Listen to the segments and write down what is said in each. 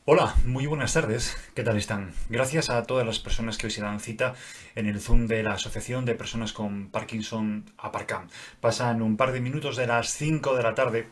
Hola, muy buenas tardes. ¿Qué tal están? Gracias a todas las personas que hoy se dan cita en el Zoom de la Asociación de Personas con Parkinson Aparcam. Pasan un par de minutos de las 5 de la tarde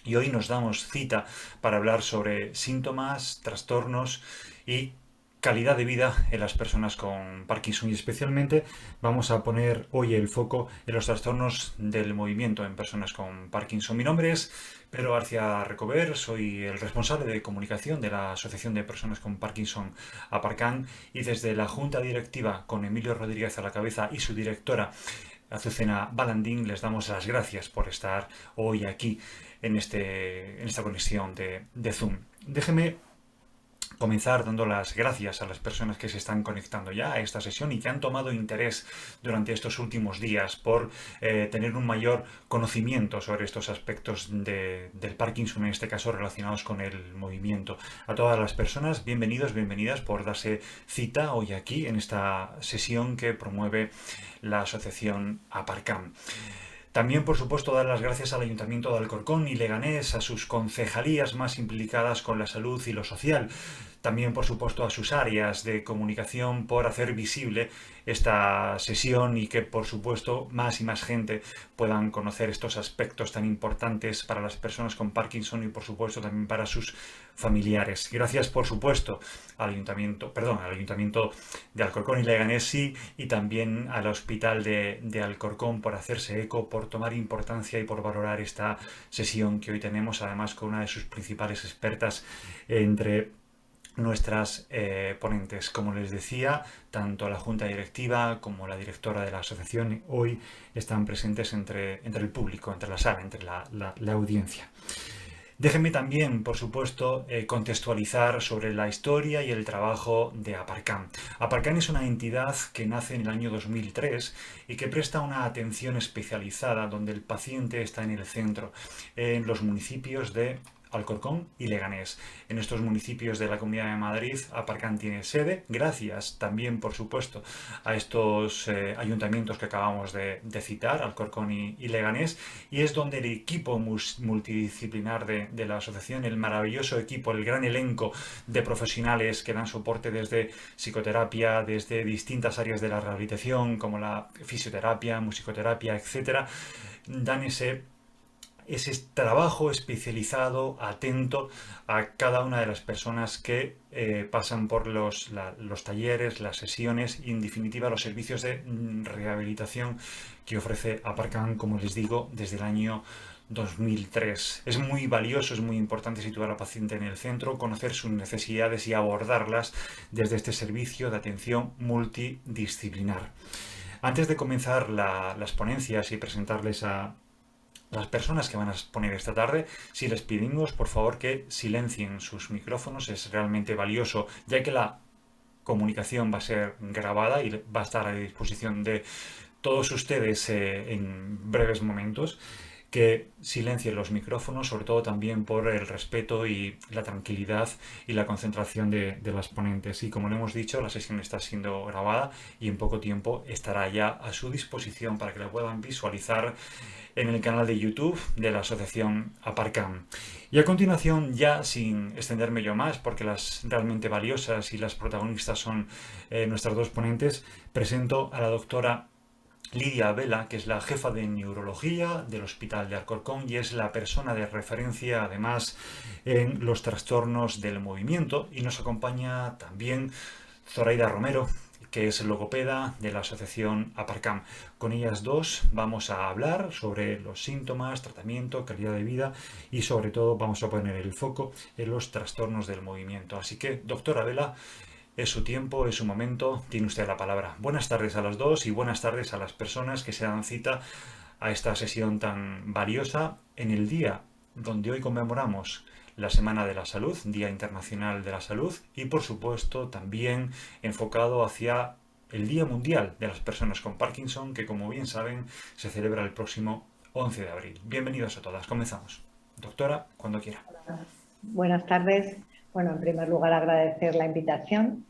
y hoy nos damos cita para hablar sobre síntomas, trastornos y calidad de vida en las personas con Parkinson, y especialmente vamos a poner hoy el foco en los trastornos del movimiento en personas con Parkinson. Mi nombre es Pedro García Recover, soy el responsable de comunicación de la Asociación de Personas con Parkinson Aparcam, y desde la junta directiva, con Emilio Rodríguez a la cabeza y su directora Azucena Balandín, les damos las gracias por estar hoy aquí en esta conexión de Zoom. Déjeme comenzar dando las gracias a las personas que se están conectando ya a esta sesión y que han tomado interés durante estos últimos días por tener un mayor conocimiento sobre estos aspectos del Parkinson, en este caso relacionados con el movimiento. A todas las personas, bienvenidos, bienvenidas por darse cita hoy aquí en esta sesión que promueve la asociación Aparcam. También, por supuesto, dar las gracias al Ayuntamiento de Alcorcón y Leganés, a sus concejalías más implicadas con la salud y lo social. También, por supuesto, a sus áreas de comunicación por hacer visible esta sesión y que, por supuesto, más y más gente puedan conocer estos aspectos tan importantes para las personas con Parkinson y, por supuesto, también para sus familiares. Gracias, por supuesto, al Ayuntamiento de Alcorcón y Leganés, sí, y también al Hospital de Alcorcón por hacerse eco, por tomar importancia y por valorar esta sesión que hoy tenemos, además con una de sus principales expertas entre nuestras ponentes. Como les decía, tanto la junta directiva como la directora de la asociación hoy están presentes entre el público, entre la sala, entre la audiencia. Déjenme también, por supuesto, contextualizar sobre la historia y el trabajo de Aparcam. Aparcam es una entidad que nace en el año 2003 y que presta una atención especializada donde el paciente está en el centro, en los municipios de Alcorcón y Leganés. En estos municipios de la Comunidad de Madrid, Aparcam tiene sede, gracias también, por supuesto, a estos ayuntamientos que acabamos de citar, Alcorcón y Leganés, y es donde el equipo multidisciplinar de la asociación, el maravilloso equipo, el gran elenco de profesionales que dan soporte desde psicoterapia, desde distintas áreas de la rehabilitación, como la fisioterapia, musicoterapia, etcétera, dan ese trabajo especializado, atento a cada una de las personas que pasan por los talleres, las sesiones y, en definitiva, los servicios de rehabilitación que ofrece Aparcam, como les digo, desde el año 2003. Es muy valioso, es muy importante situar al paciente en el centro, conocer sus necesidades y abordarlas desde este servicio de atención multidisciplinar. Antes de comenzar las ponencias y presentarles a las personas que van a exponer esta tarde, si les pedimos por favor que silencien sus micrófonos, es realmente valioso, ya que la comunicación va a ser grabada y va a estar a disposición de todos ustedes en breves momentos. Que silencien los micrófonos, sobre todo también por el respeto y la tranquilidad y la concentración de las ponentes. Y como le hemos dicho, la sesión está siendo grabada y en poco tiempo estará ya a su disposición para que la puedan visualizar en el canal de YouTube de la asociación Aparcam. Y a continuación, ya sin extenderme yo más, porque las realmente valiosas y las protagonistas son nuestras dos ponentes, presento a la doctora Lidia Vela, que es la jefa de neurología del Hospital de Alcorcón y es la persona de referencia, además, en los trastornos del movimiento. Y nos acompaña también Zoraida Romero, que es logopeda de la asociación Aparcam. Con ellas dos vamos a hablar sobre los síntomas, tratamiento, calidad de vida y, sobre todo, vamos a poner el foco en los trastornos del movimiento. Así que, doctora Vela, es su tiempo, es su momento, tiene usted la palabra. Buenas tardes a los dos y buenas tardes a las personas que se dan cita a esta sesión tan valiosa en el día donde hoy conmemoramos la Semana de la Salud, Día Internacional de la Salud, y por supuesto también enfocado hacia el Día Mundial de las Personas con Parkinson, que, como bien saben, se celebra el próximo 11 de abril. Bienvenidos a todas, comenzamos. Doctora, cuando quiera. Buenas tardes. Bueno, en primer lugar, agradecer la invitación.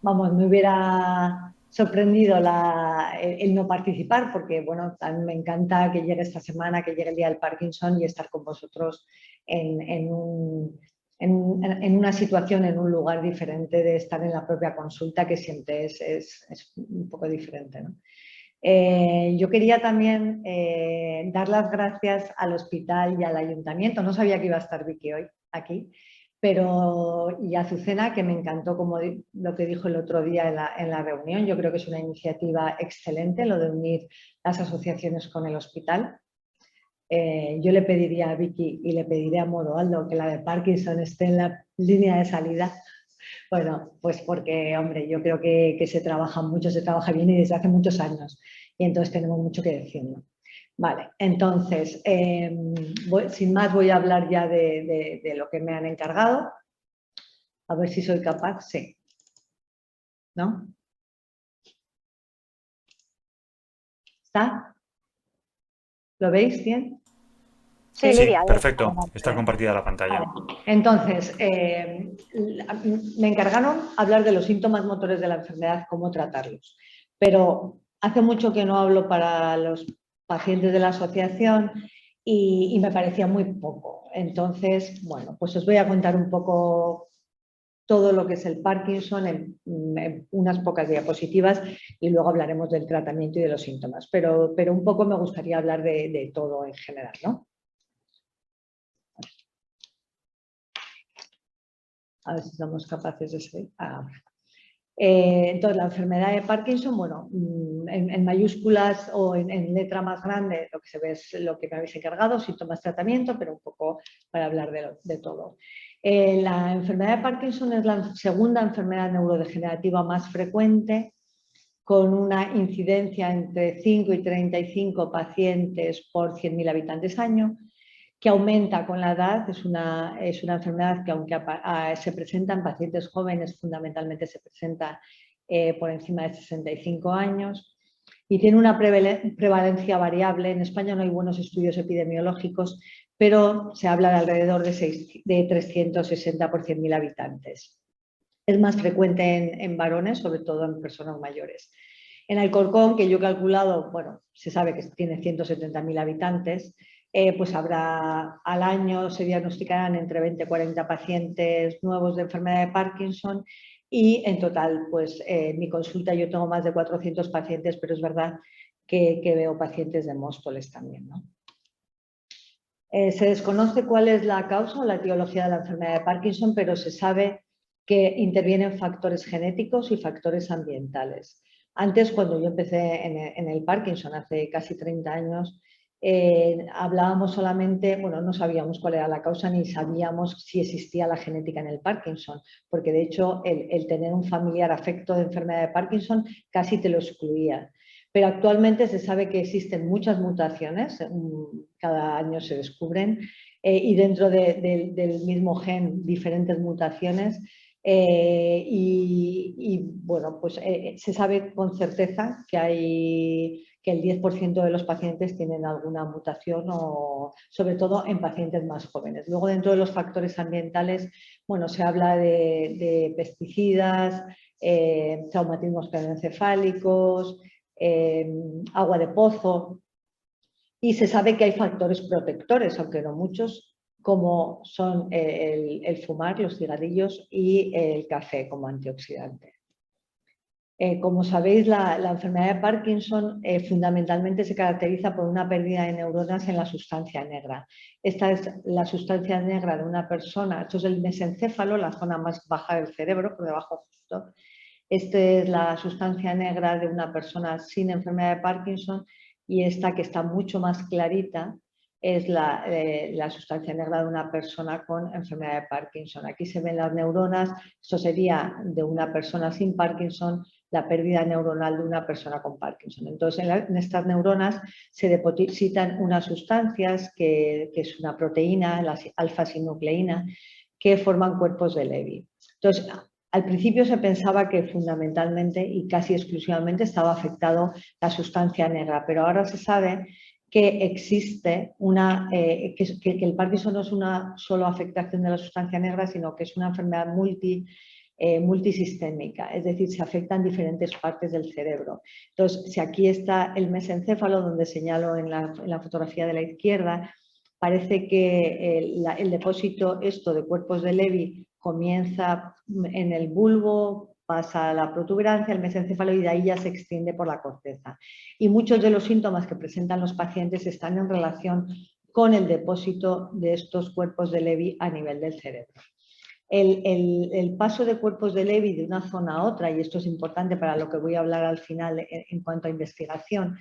Vamos, me hubiera sorprendido el no participar, porque bueno, me encanta que llegue esta semana, que llegue el día del Parkinson y estar con vosotros en una situación, en un lugar diferente de estar en la propia consulta, que siempre es un poco diferente, ¿no? Yo quería también dar las gracias al hospital y al ayuntamiento. No sabía que iba a estar Vicky hoy aquí, pero y a Azucena, que me encantó como lo que dijo el otro día en la reunión. Yo creo que es una iniciativa excelente lo de unir las asociaciones con el hospital. Yo le pediría a Vicky y le pediría a Modoaldo que la de Parkinson esté en la línea de salida. Bueno, pues porque, hombre, yo creo que se trabaja mucho, se trabaja bien y desde hace muchos años. Y entonces tenemos mucho que decir, ¿no? Vale, entonces, sin más voy a hablar ya de lo que me han encargado. A ver si soy capaz, sí. ¿No? ¿Está? ¿Lo veis bien? Sí, Sí, Lidia, perfecto. Está Adelante. compartida la Vale. pantalla. Entonces, me encargaron hablar de los síntomas motores de la enfermedad, cómo tratarlos. Pero hace mucho que no hablo para los pacientes de la asociación y me parecía muy poco. Entonces, bueno, pues os voy a contar un poco todo lo que es el Parkinson en unas pocas diapositivas y luego hablaremos del tratamiento y de los síntomas. Pero un poco me gustaría hablar de todo en general, ¿no? A ver si somos capaces de seguir. Entonces, la enfermedad de Parkinson, bueno, en mayúsculas o en letra más grande, lo que se ve es lo que me habéis encargado, síntomas, tratamiento, pero un poco para hablar de todo. La enfermedad de Parkinson es la segunda enfermedad neurodegenerativa más frecuente, con una incidencia entre 5 y 35 pacientes por 100.000 habitantes año, que aumenta con la edad. Es una enfermedad que, aunque se presenta en pacientes jóvenes, fundamentalmente se presenta por encima de 65 años y tiene una prevalencia variable. En España no hay buenos estudios epidemiológicos, pero se habla de alrededor de 360 por 100.000 habitantes. Es más frecuente en varones, sobre todo en personas mayores. En Alcorcón, que yo he calculado, bueno, se sabe que tiene 170.000 habitantes, pues habrá al año, se diagnosticarán entre 20 y 40 pacientes nuevos de enfermedad de Parkinson y en total, pues en mi consulta yo tengo más de 400 pacientes, pero es verdad que veo pacientes de Móstoles también, ¿no? Se desconoce cuál es la causa o la etiología de la enfermedad de Parkinson, pero se sabe que intervienen factores genéticos y factores ambientales. Antes, cuando yo empecé en el Parkinson, hace casi 30 años, hablábamos solamente, bueno, no sabíamos cuál era la causa ni sabíamos si existía la genética en el Parkinson, porque de hecho el tener un familiar afecto de enfermedad de Parkinson casi te lo excluía. Pero actualmente se sabe que existen muchas mutaciones, cada año se descubren, y dentro del mismo gen diferentes mutaciones. Bueno, pues se sabe con certeza que el 10% de los pacientes tienen alguna mutación, o sobre todo en pacientes más jóvenes. Luego, dentro de los factores ambientales, bueno, se habla de pesticidas, traumatismos craneoencefálicos, agua de pozo, y se sabe que hay factores protectores, aunque no muchos, como son el fumar, los cigarrillos y el café como antioxidante. Como sabéis, la enfermedad de Parkinson fundamentalmente se caracteriza por una pérdida de neuronas en la sustancia negra. Esta es la sustancia negra de una persona, esto es el mesencéfalo, la zona más baja del cerebro, por debajo justo. Esta es la sustancia negra de una persona sin enfermedad de Parkinson, y esta, que está mucho más clarita, es la sustancia negra de una persona con enfermedad de Parkinson. Aquí se ven las neuronas, esto sería de una persona sin Parkinson, la pérdida neuronal de una persona con Parkinson. Entonces, en estas neuronas se depositan unas sustancias que es una proteína, la alfa-sinucleína, que forman cuerpos de Levy. Entonces, al principio se pensaba que fundamentalmente y casi exclusivamente estaba afectado la sustancia negra, pero ahora se sabe que existe que el Parkinson no es una solo afectación de la sustancia negra, sino que es una enfermedad multisistémica, es decir, se afectan diferentes partes del cerebro. Entonces, si aquí está el mesencéfalo, donde señalo en la fotografía de la izquierda, parece que el depósito de cuerpos de Levy comienza en el bulbo, pasa a la protuberancia, el mesencéfalo, y de ahí ya se extiende por la corteza. Y muchos de los síntomas que presentan los pacientes están en relación con el depósito de estos cuerpos de Levy a nivel del cerebro. El paso de cuerpos de Levy de una zona a otra, y esto es importante para lo que voy a hablar al final en cuanto a investigación,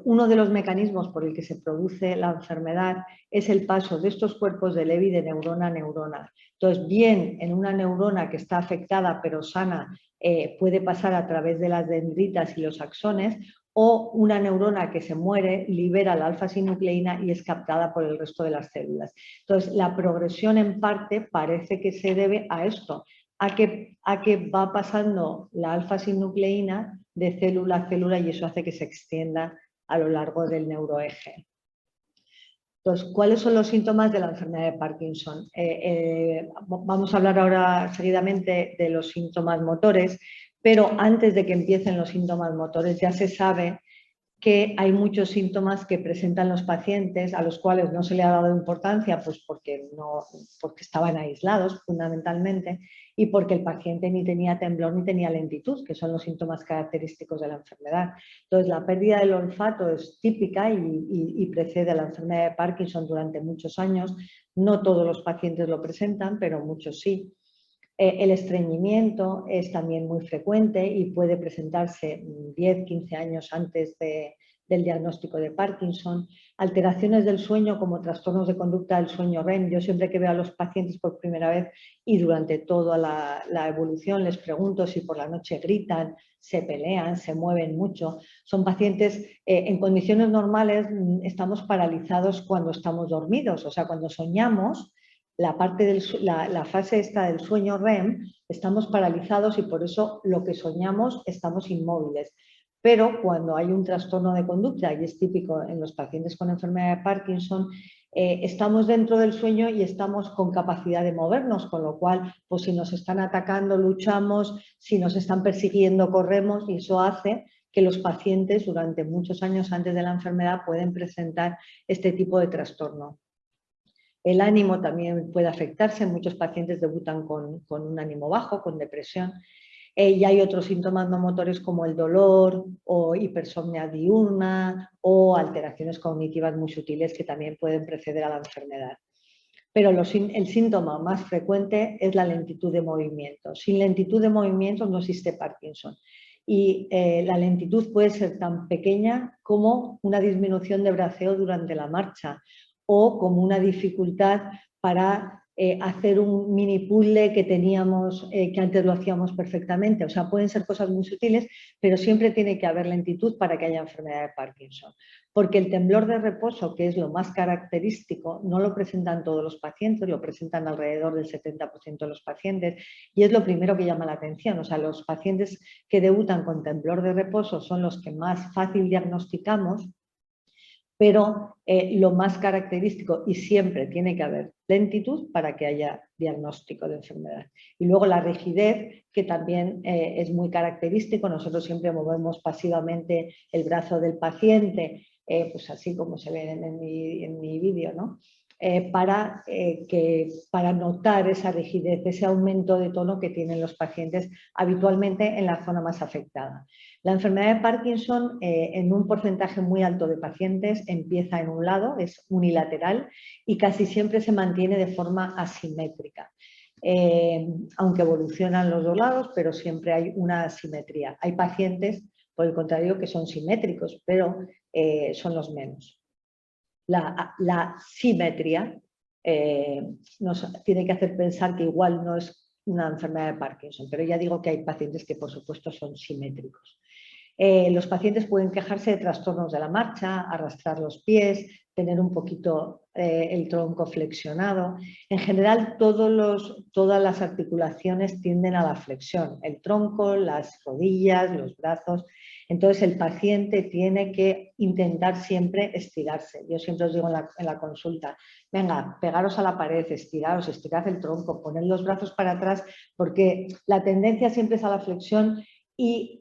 uno de los mecanismos por el que se produce la enfermedad es el paso de estos cuerpos de Levy de neurona a neurona. Entonces, bien en una neurona que está afectada pero sana, puede pasar a través de las dendritas y los axones, o una neurona que se muere libera la alfa-sinucleína y es captada por el resto de las células. Entonces, la progresión en parte parece que se debe a esto, a que va pasando la alfa-sinucleína de célula a célula, y eso hace que se extienda a lo largo del neuroeje. Entonces, ¿cuáles son los síntomas de la enfermedad de Parkinson? Vamos a hablar ahora seguidamente de los síntomas motores, pero antes de que empiecen los síntomas motores ya se sabe que hay muchos síntomas que presentan los pacientes a los cuales no se le ha dado importancia, pues porque estaban aislados fundamentalmente, y porque el paciente ni tenía temblor ni tenía lentitud, que son los síntomas característicos de la enfermedad. Entonces, la pérdida del olfato es típica y precede a la enfermedad de Parkinson durante muchos años. No todos los pacientes lo presentan, pero muchos sí. El estreñimiento es también muy frecuente y puede presentarse 10-15 años antes del diagnóstico de Parkinson. Alteraciones del sueño como trastornos de conducta del sueño REM. Yo siempre que veo a los pacientes por primera vez y durante toda la evolución les pregunto si por la noche gritan, se pelean, se mueven mucho. Son pacientes, en condiciones normales estamos paralizados cuando estamos dormidos, o sea, cuando soñamos. La fase esta del sueño REM, estamos paralizados y por eso lo que soñamos estamos inmóviles. Pero cuando hay un trastorno de conducta, y es típico en los pacientes con enfermedad de Parkinson, estamos dentro del sueño y estamos con capacidad de movernos, con lo cual, pues si nos están atacando, luchamos, si nos están persiguiendo, corremos, y eso hace que los pacientes durante muchos años antes de la enfermedad pueden presentar este tipo de trastorno. El ánimo también puede afectarse, muchos pacientes debutan con un ánimo bajo, con depresión, y hay otros síntomas no motores como el dolor o hipersomnia diurna o alteraciones cognitivas muy sutiles que también pueden preceder a la enfermedad. Pero el síntoma más frecuente es la lentitud de movimiento. Sin lentitud de movimiento no existe Parkinson. Y la lentitud puede ser tan pequeña como una disminución de braceo durante la marcha, o como una dificultad para hacer un mini puzzle que teníamos, que antes lo hacíamos perfectamente. O sea, pueden ser cosas muy sutiles, pero siempre tiene que haber lentitud para que haya enfermedad de Parkinson. Porque el temblor de reposo, que es lo más característico, no lo presentan todos los pacientes, lo presentan alrededor del 70% de los pacientes, y es lo primero que llama la atención. O sea, los pacientes que debutan con temblor de reposo son los que más fácil diagnosticamos, pero lo más característico, y siempre tiene que haber lentitud para que haya diagnóstico de enfermedad. Y luego la rigidez, que también es muy característico. Nosotros siempre movemos pasivamente el brazo del paciente, pues así como se ve en mi vídeo, ¿no? Para notar esa rigidez, ese aumento de tono que tienen los pacientes habitualmente en la zona más afectada. La enfermedad de Parkinson, en un porcentaje muy alto de pacientes, empieza en un lado, es unilateral, y casi siempre se mantiene de forma asimétrica. Aunque evolucionan los dos lados, pero siempre hay una asimetría. Hay pacientes, por el contrario, que son simétricos, pero son los menos. La simetría nos tiene que hacer pensar que igual no es una enfermedad de Parkinson, pero ya digo que hay pacientes que por supuesto son simétricos. Los pacientes pueden quejarse de trastornos de la marcha, arrastrar los pies, tener un poquito el tronco flexionado. En general, todas las articulaciones tienden a la flexión, el tronco, las rodillas, los brazos. Entonces el paciente tiene que intentar siempre estirarse. Yo siempre os digo en la consulta, venga, pegaros a la pared, estiraros, estirad el tronco, poned los brazos para atrás, porque la tendencia siempre es a la flexión y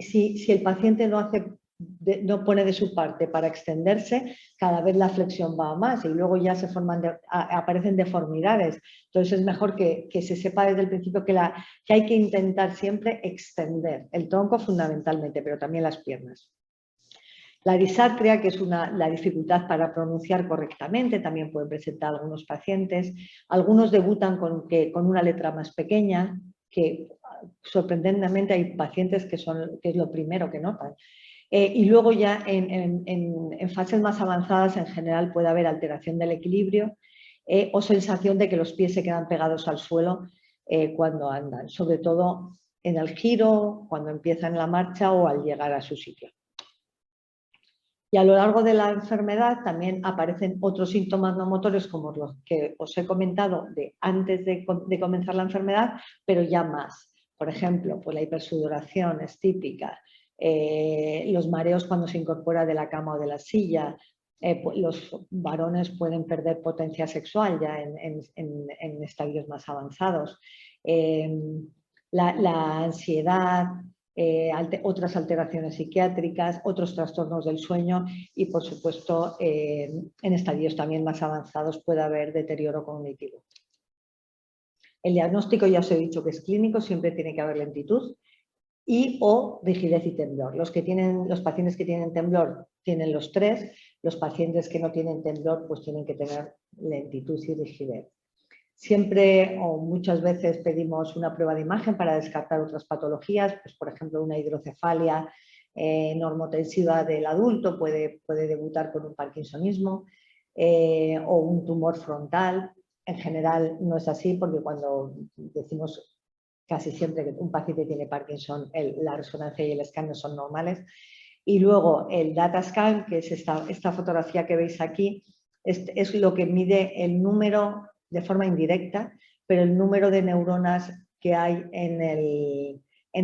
si el paciente no pone de su parte para extenderse, cada vez la flexión va más y luego ya aparecen deformidades. Entonces es mejor que se sepa desde el principio que hay que intentar siempre extender el tronco fundamentalmente, pero también las piernas. La disartria, que es la dificultad para pronunciar correctamente, también pueden presentar algunos pacientes. Algunos debutan con una letra más pequeña, que sorprendentemente hay pacientes que es lo primero que notan. Y luego ya en fases más avanzadas en general puede haber alteración del equilibrio o sensación de que los pies se quedan pegados al suelo cuando andan, sobre todo en el giro, cuando empiezan la marcha o al llegar a su sitio. Y a lo largo de la enfermedad también aparecen otros síntomas no motores como los que os he comentado antes de comenzar la enfermedad, pero ya más. Por ejemplo, pues la hipersudoración es típica, los mareos cuando se incorpora de la cama o de la silla, los varones pueden perder potencia sexual ya en estadios más avanzados, la ansiedad, otras alteraciones psiquiátricas, otros trastornos del sueño y, por supuesto, en estadios también más avanzados puede haber deterioro cognitivo. El diagnóstico ya os he dicho que es clínico, siempre tiene que haber lentitud o rigidez y temblor. Los pacientes que tienen temblor tienen los tres, los pacientes que no tienen temblor pues tienen que tener lentitud y rigidez. Siempre o muchas veces pedimos una prueba de imagen para descartar otras patologías, pues por ejemplo una hidrocefalia normotensiva del adulto puede debutar con un parkinsonismo o un tumor frontal. En general no es así porque cuando decimos casi siempre que un paciente tiene Parkinson, la resonancia y el escáner son normales. Y luego el data scan, que es esta fotografía que veis aquí, es lo que mide el número de forma indirecta, pero el número de neuronas que hay en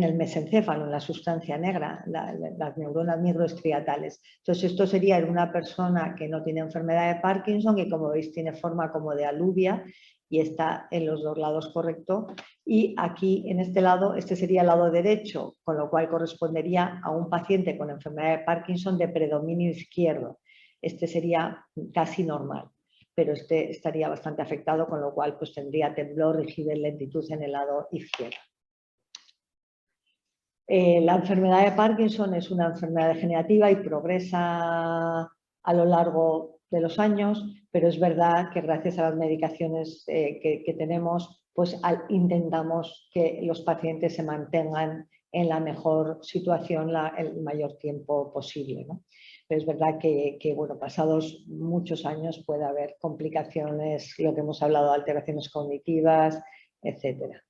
el mesencéfalo, en la sustancia negra, las neuronas microestriatales. Entonces esto sería en una persona que no tiene enfermedad de Parkinson, que como veis tiene forma como de alubia y está en los dos lados correcto. Y aquí en este lado, este sería el lado derecho, con lo cual correspondería a un paciente con enfermedad de Parkinson de predominio izquierdo. Este sería casi normal, pero este estaría bastante afectado, con lo cual pues tendría temblor, rigidez, lentitud en el lado izquierdo. La enfermedad de Parkinson es una enfermedad degenerativa y progresa a lo largo de los años, pero es verdad que gracias a las medicaciones que tenemos, pues intentamos que los pacientes se mantengan en la mejor situación el mayor tiempo posible, ¿no? Pero es verdad que bueno, pasados muchos años puede haber complicaciones, lo que hemos hablado, alteraciones cognitivas, etcétera.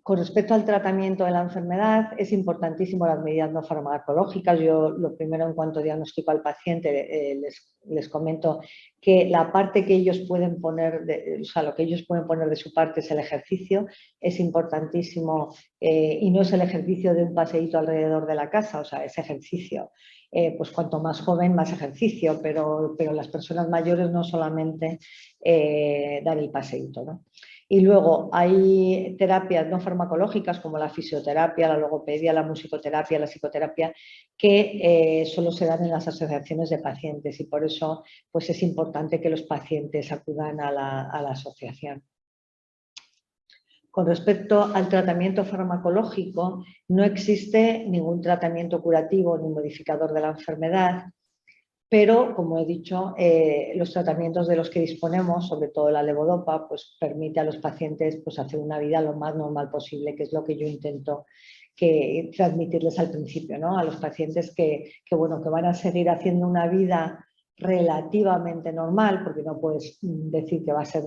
Con respecto al tratamiento de la enfermedad, es importantísimo las medidas no farmacológicas. Yo lo primero, en cuanto diagnostico al paciente, les comento que la parte que ellos pueden poner, lo que ellos pueden poner de su parte es el ejercicio. Es importantísimo y no es el ejercicio de un paseíto alrededor de la casa, o sea, es ejercicio. Pues cuanto más joven, más ejercicio, pero las personas mayores no solamente dar el paseíto, ¿no? Y luego hay terapias no farmacológicas como la fisioterapia, la logopedia, la musicoterapia, la psicoterapia, que solo se dan en las asociaciones de pacientes y por eso pues es importante que los pacientes acudan a la asociación. Con respecto al tratamiento farmacológico, no existe ningún tratamiento curativo ni modificador de la enfermedad. Pero, como he dicho, los tratamientos de los que disponemos, sobre todo la levodopa, pues permite a los pacientes pues, hacer una vida lo más normal posible, que es lo que yo intento transmitirles al principio, ¿no? A los pacientes que van a seguir haciendo una vida relativamente normal, porque no puedes decir que va a ser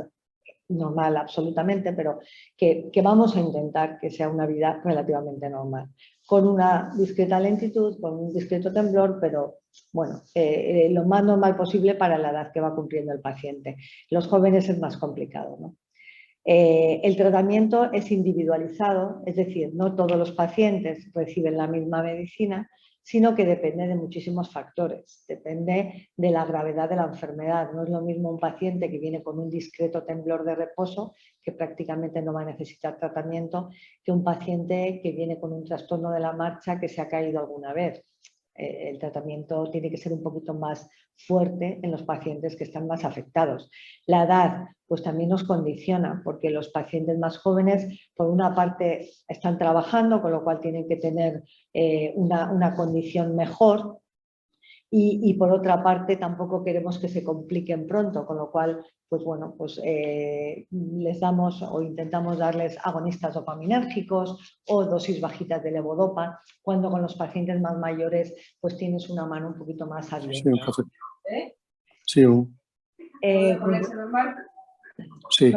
normal absolutamente, pero que vamos a intentar que sea una vida relativamente normal, con una discreta lentitud, con un discreto temblor, pero bueno, lo más normal posible para la edad que va cumpliendo el paciente. Los jóvenes es más complicado, ¿no? El tratamiento es individualizado, es decir, no todos los pacientes reciben la misma medicina, sino que depende de muchísimos factores, depende de la gravedad de la enfermedad. No es lo mismo un paciente que viene con un discreto temblor de reposo, que prácticamente no va a necesitar tratamiento, que un paciente que viene con un trastorno de la marcha que se ha caído alguna vez. El tratamiento tiene que ser un poquito más fuerte en los pacientes que están más afectados. La edad, pues también nos condiciona, porque los pacientes más jóvenes, por una parte, están trabajando, con lo cual tienen que tener una condición mejor, y por otra parte tampoco queremos que se compliquen pronto, con lo cual pues bueno, pues les damos o intentamos darles agonistas dopaminérgicos o dosis bajitas de levodopa, cuando con los pacientes más mayores pues tienes una mano un poquito más abierta. Sí, un café. Sí, sí.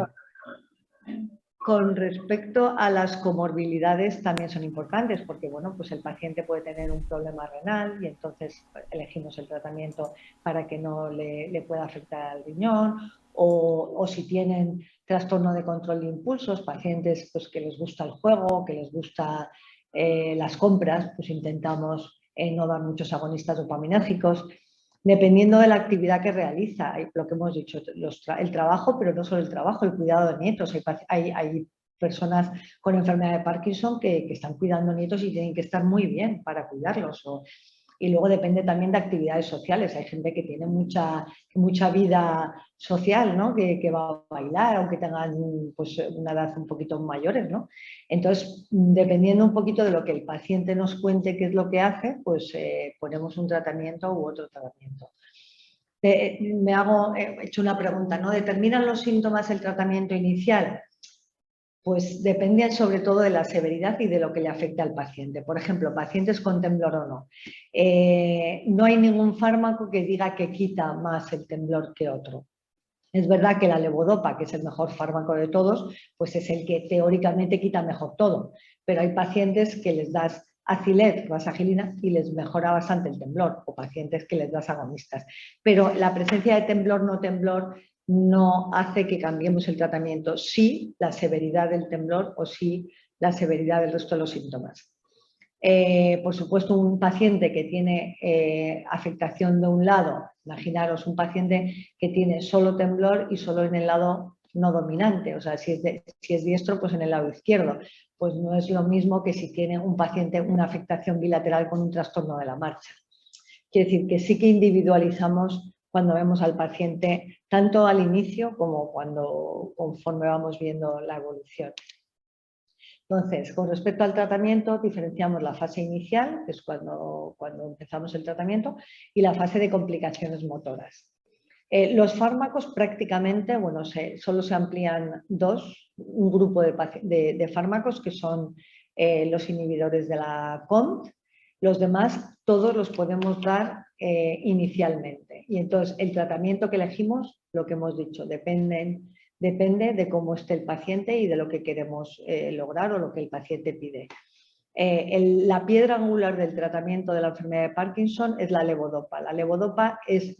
Con respecto a las comorbilidades también son importantes, porque bueno, pues el paciente puede tener un problema renal y entonces elegimos el tratamiento para que no le pueda afectar al riñón, o si tienen trastorno de control de impulsos, pacientes pues, que les gusta el juego, que les gusta las compras, pues intentamos no dar muchos agonistas dopaminérgicos. Dependiendo de la actividad que realiza, lo que hemos dicho, el trabajo, pero no solo el trabajo, el cuidado de nietos. Hay personas con enfermedad de Parkinson que están cuidando nietos y tienen que estar muy bien para cuidarlos. Y luego depende también de actividades sociales. Hay gente que tiene mucha vida social, ¿no? Que va a bailar, aunque tengan pues, una edad un poquito mayores, ¿no? Entonces, dependiendo un poquito de lo que el paciente nos cuente qué es lo que hace, pues ponemos un tratamiento u otro tratamiento. He hecho una pregunta, ¿no? ¿Determinan los síntomas el tratamiento inicial? Pues depende sobre todo de la severidad y de lo que le afecta al paciente. Por ejemplo, pacientes con temblor o no. No hay ningún fármaco que diga que quita más el temblor que otro. Es verdad que la levodopa, que es el mejor fármaco de todos, pues es el que teóricamente quita mejor todo. Pero hay pacientes que les das Acilet, rasagilina, y les mejora bastante el temblor, o pacientes que les das agonistas. Pero la presencia de temblor, no temblor, no hace que cambiemos el tratamiento, sí la severidad del temblor o sí la severidad del resto de los síntomas. Por supuesto, un paciente que tiene afectación de un lado, imaginaros un paciente que tiene solo temblor y solo en el lado no dominante, o sea, si es diestro, pues en el lado izquierdo, pues no es lo mismo que si tiene un paciente una afectación bilateral con un trastorno de la marcha. Quiere decir que sí que individualizamos cuando vemos al paciente, tanto al inicio como conforme vamos viendo la evolución. Entonces, con respecto al tratamiento, diferenciamos la fase inicial, que es cuando empezamos el tratamiento, y la fase de complicaciones motoras. Los fármacos prácticamente, bueno, solo se amplían un grupo de fármacos que son los inhibidores de la COMT. Los demás, todos los podemos dar inicialmente. Y entonces, el tratamiento que elegimos, lo que hemos dicho, depende de cómo esté el paciente y de lo que queremos lograr o lo que el paciente pide. La piedra angular del tratamiento de la enfermedad de Parkinson es la levodopa. La levodopa es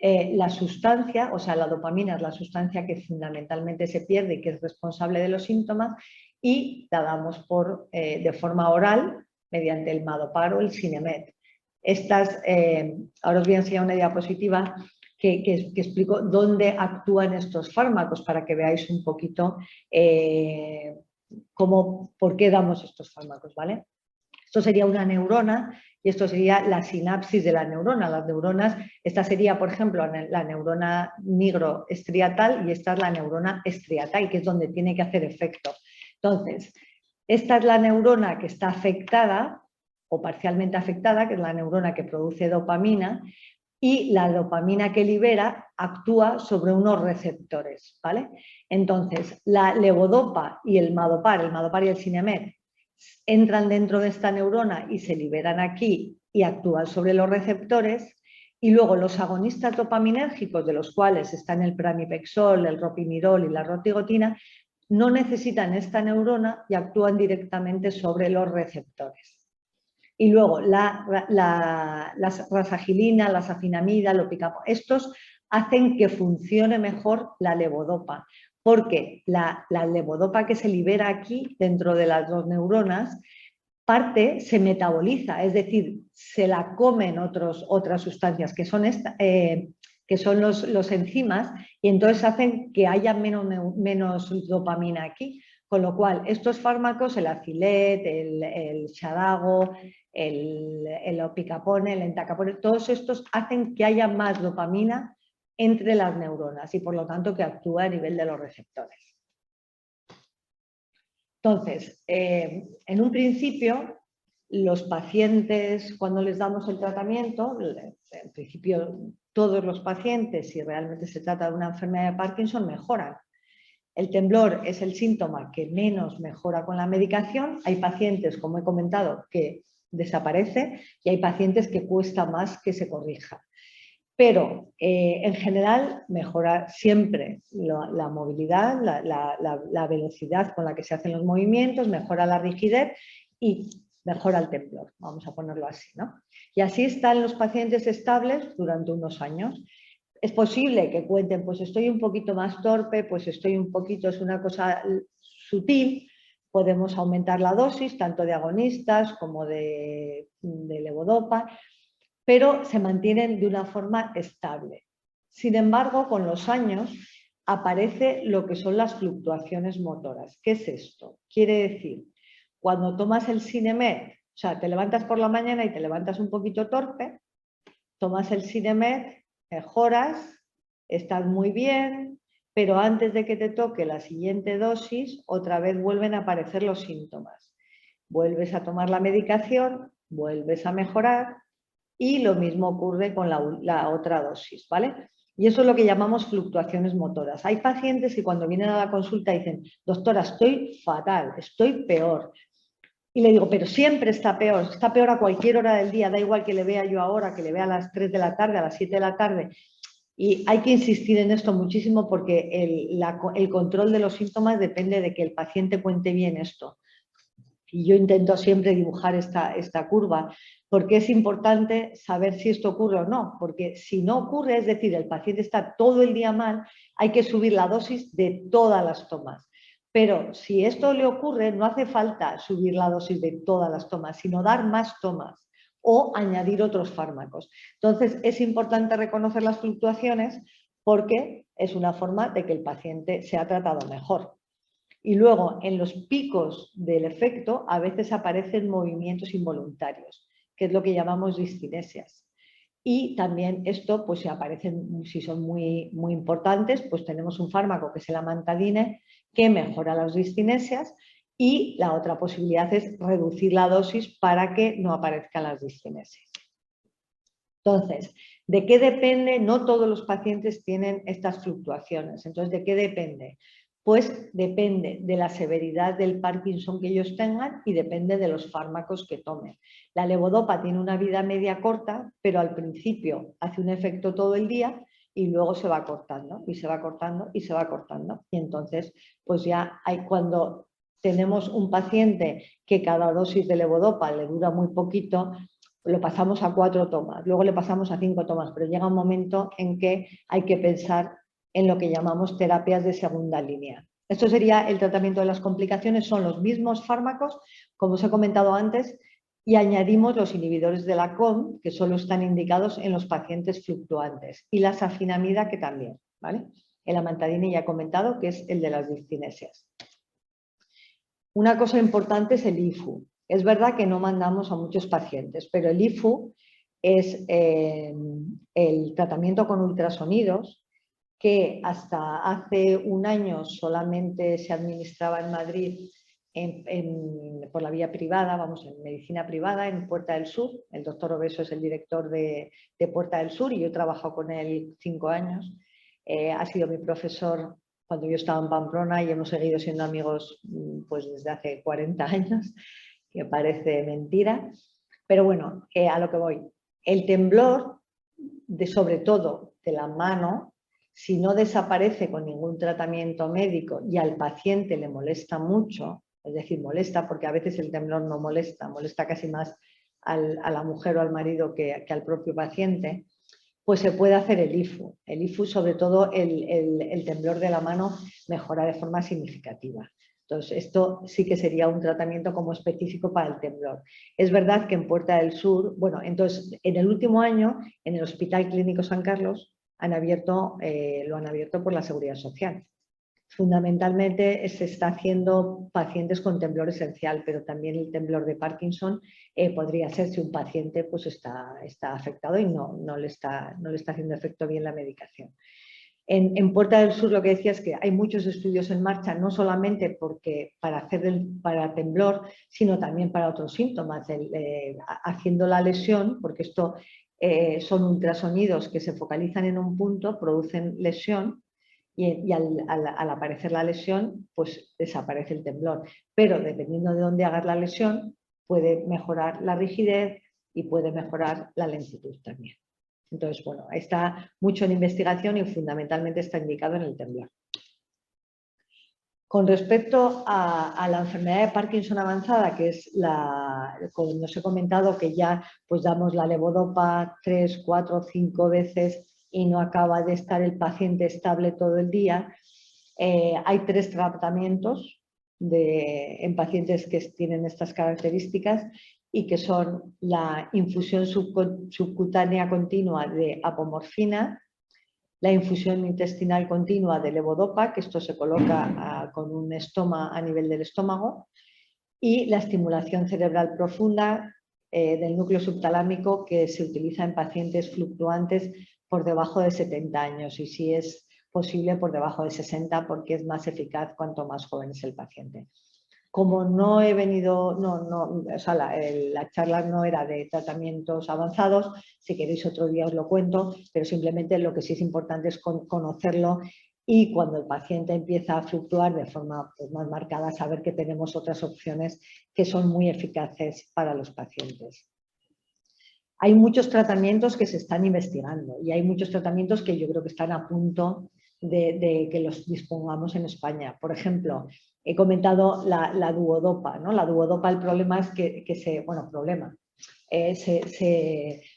la sustancia, o sea, la dopamina es la sustancia que fundamentalmente se pierde y que es responsable de los síntomas, y la damos de forma oral mediante el Madopar o el Sinemet. Ahora os voy a enseñar una diapositiva que explico dónde actúan estos fármacos para que veáis un poquito por qué damos estos fármacos, ¿vale? Esto sería una neurona y esto sería la sinapsis de la neurona. Las neuronas, esta sería, por ejemplo, la neurona nigroestriatal y esta es la neurona estriatal, que es donde tiene que hacer efecto. Entonces, esta es la neurona que está afectada o parcialmente afectada, que es la neurona que produce dopamina, y la dopamina que libera actúa sobre unos receptores, ¿vale? Entonces, la levodopa y el Madopar y el Sinemet entran dentro de esta neurona y se liberan aquí y actúan sobre los receptores, y luego los agonistas dopaminérgicos, de los cuales están el pramipexol, el ropinirol y la rotigotina, no necesitan esta neurona y actúan directamente sobre los receptores. Y luego la rasagilina, la safinamida, estos hacen que funcione mejor la levodopa. porque la levodopa que se libera aquí dentro de las dos neuronas, parte se metaboliza, es decir, se la comen otras sustancias que son, los enzimas, y entonces hacen que haya menos dopamina aquí. Con lo cual, estos fármacos, el Acilet, el Xadago, el Opicapone, el Entacapone, todos estos hacen que haya más dopamina entre las neuronas y por lo tanto que actúa a nivel de los receptores. Entonces, en un principio, los pacientes, cuando les damos el tratamiento, en principio todos los pacientes, si realmente se trata de una enfermedad de Parkinson, mejoran. El temblor es el síntoma que menos mejora con la medicación. Hay pacientes, como he comentado, que desaparece y hay pacientes que cuesta más que se corrija. Pero en general mejora siempre la movilidad, la velocidad con la que se hacen los movimientos, mejora la rigidez y mejora el temblor, vamos a ponerlo así, ¿no? Y así están los pacientes estables durante unos años. Es posible que cuenten, pues estoy un poquito más torpe, pues estoy un poquito, es una cosa sutil, podemos aumentar la dosis tanto de agonistas como de levodopa, pero se mantienen de una forma estable. Sin embargo, con los años aparece lo que son las fluctuaciones motoras. ¿Qué es esto? Quiere decir, cuando tomas el Sinemet, o sea, te levantas por la mañana y te levantas un poquito torpe, tomas el Sinemet, mejoras, estás muy bien, pero antes de que te toque la siguiente dosis, otra vez vuelven a aparecer los síntomas. Vuelves a tomar la medicación, vuelves a mejorar y lo mismo ocurre con la otra dosis, ¿vale? Y eso es lo que llamamos fluctuaciones motoras. Hay pacientes que cuando vienen a la consulta dicen, doctora, estoy fatal, estoy peor. Y le digo, pero siempre está peor a cualquier hora del día, da igual que le vea yo ahora, que le vea a las 3 de la tarde, a las 7 de la tarde. Y hay que insistir en esto muchísimo porque el control de los síntomas depende de que el paciente cuente bien esto. Y yo intento siempre dibujar esta curva, porque es importante saber si esto ocurre o no, porque si no ocurre, es decir, el paciente está todo el día mal, hay que subir la dosis de todas las tomas. Pero si esto le ocurre, no hace falta subir la dosis de todas las tomas, sino dar más tomas o añadir otros fármacos. Entonces, es importante reconocer las fluctuaciones porque es una forma de que el paciente sea tratado mejor. Y luego, en los picos del efecto, a veces aparecen movimientos involuntarios, que es lo que llamamos discinesias. Y también esto, pues si aparecen, si son muy importantes, pues tenemos un fármaco que es el amantadine, que mejora las discinesias, y la otra posibilidad es reducir la dosis para que no aparezcan las discinesias. Entonces, ¿de qué depende? No todos los pacientes tienen estas fluctuaciones. Entonces, ¿de qué depende? Pues depende de la severidad del Parkinson que ellos tengan y depende de los fármacos que tomen. La levodopa tiene una vida media corta, pero al principio hace un efecto todo el día y luego se va cortando y se va cortando y se va cortando. Y entonces, pues ya hay cuando tenemos un paciente que cada dosis de levodopa le dura muy poquito, lo pasamos a 4 tomas, luego le pasamos a 5 tomas, pero llega un momento en que hay que pensar en lo que llamamos terapias de segunda línea. Esto sería el tratamiento de las complicaciones, son los mismos fármacos, como os he comentado antes, y añadimos los inhibidores de la COM, que solo están indicados en los pacientes fluctuantes, y la safinamida, que también, ¿vale? El amantadine ya he comentado, que es el de las discinesias. Una cosa importante es el IFU. Es verdad que no mandamos a muchos pacientes, pero el IFU es el tratamiento con ultrasonidos que hasta hace un año solamente se administraba en Madrid por la vía privada, vamos, en medicina privada, en Puerta del Sur. El doctor Obeso es el director de Puerta del Sur y yo he trabajado con él 5 años. Ha sido mi profesor cuando yo estaba en Pamplona y hemos seguido siendo amigos pues desde hace 40 años, que parece mentira. Pero bueno, a lo que voy. El temblor, sobre todo de la mano, si no desaparece con ningún tratamiento médico y al paciente le molesta mucho, es decir, molesta porque a veces el temblor no molesta, molesta casi más a la mujer o al marido que al propio paciente, pues se puede hacer el IFU. El IFU, sobre todo el temblor de la mano, mejora de forma significativa. Entonces, esto sí que sería un tratamiento como específico para el temblor. Es verdad que en Puerta del Sur, bueno, entonces en el último año, en el Hospital Clínico San Carlos, lo han abierto por la Seguridad Social. Fundamentalmente se está haciendo pacientes con temblor esencial, pero también el temblor de Parkinson podría ser si un paciente pues, está afectado y no le está haciendo efecto bien la medicación. En Puerta del Sur lo que decía es que hay muchos estudios en marcha, no solamente para temblor, sino también para otros síntomas, haciendo la lesión, porque esto son ultrasonidos que se focalizan en un punto, producen lesión, y al aparecer la lesión, pues desaparece el temblor. Pero dependiendo de dónde hagas la lesión, puede mejorar la rigidez y puede mejorar la lentitud también. Entonces, bueno, está mucho en investigación y fundamentalmente está indicado en el temblor. Con respecto a la enfermedad de Parkinson avanzada, que es como os he comentado, que ya pues damos la levodopa 3, 4, 5 veces y no acaba de estar el paciente estable todo el día, hay 3 tratamientos en pacientes que tienen estas características y que son la infusión subcutánea continua de apomorfina, la infusión intestinal continua de levodopa, que esto se coloca con un estoma a nivel del estómago, y la estimulación cerebral profunda del núcleo subtalámico, que se utiliza en pacientes fluctuantes por debajo de 70 años y si es posible por debajo de 60 porque es más eficaz cuanto más joven es el paciente. Como no he venido, o sea, la charla no era de tratamientos avanzados, si queréis otro día os lo cuento, pero simplemente lo que sí es importante es conocerlo y cuando el paciente empieza a fluctuar de forma pues, más marcada, saber que tenemos otras opciones que son muy eficaces para los pacientes. Hay muchos tratamientos que se están investigando y hay muchos tratamientos que yo creo que están a punto de que los dispongamos en España. Por ejemplo, he comentado la duodopa, ¿no? La duodopa, el problema es que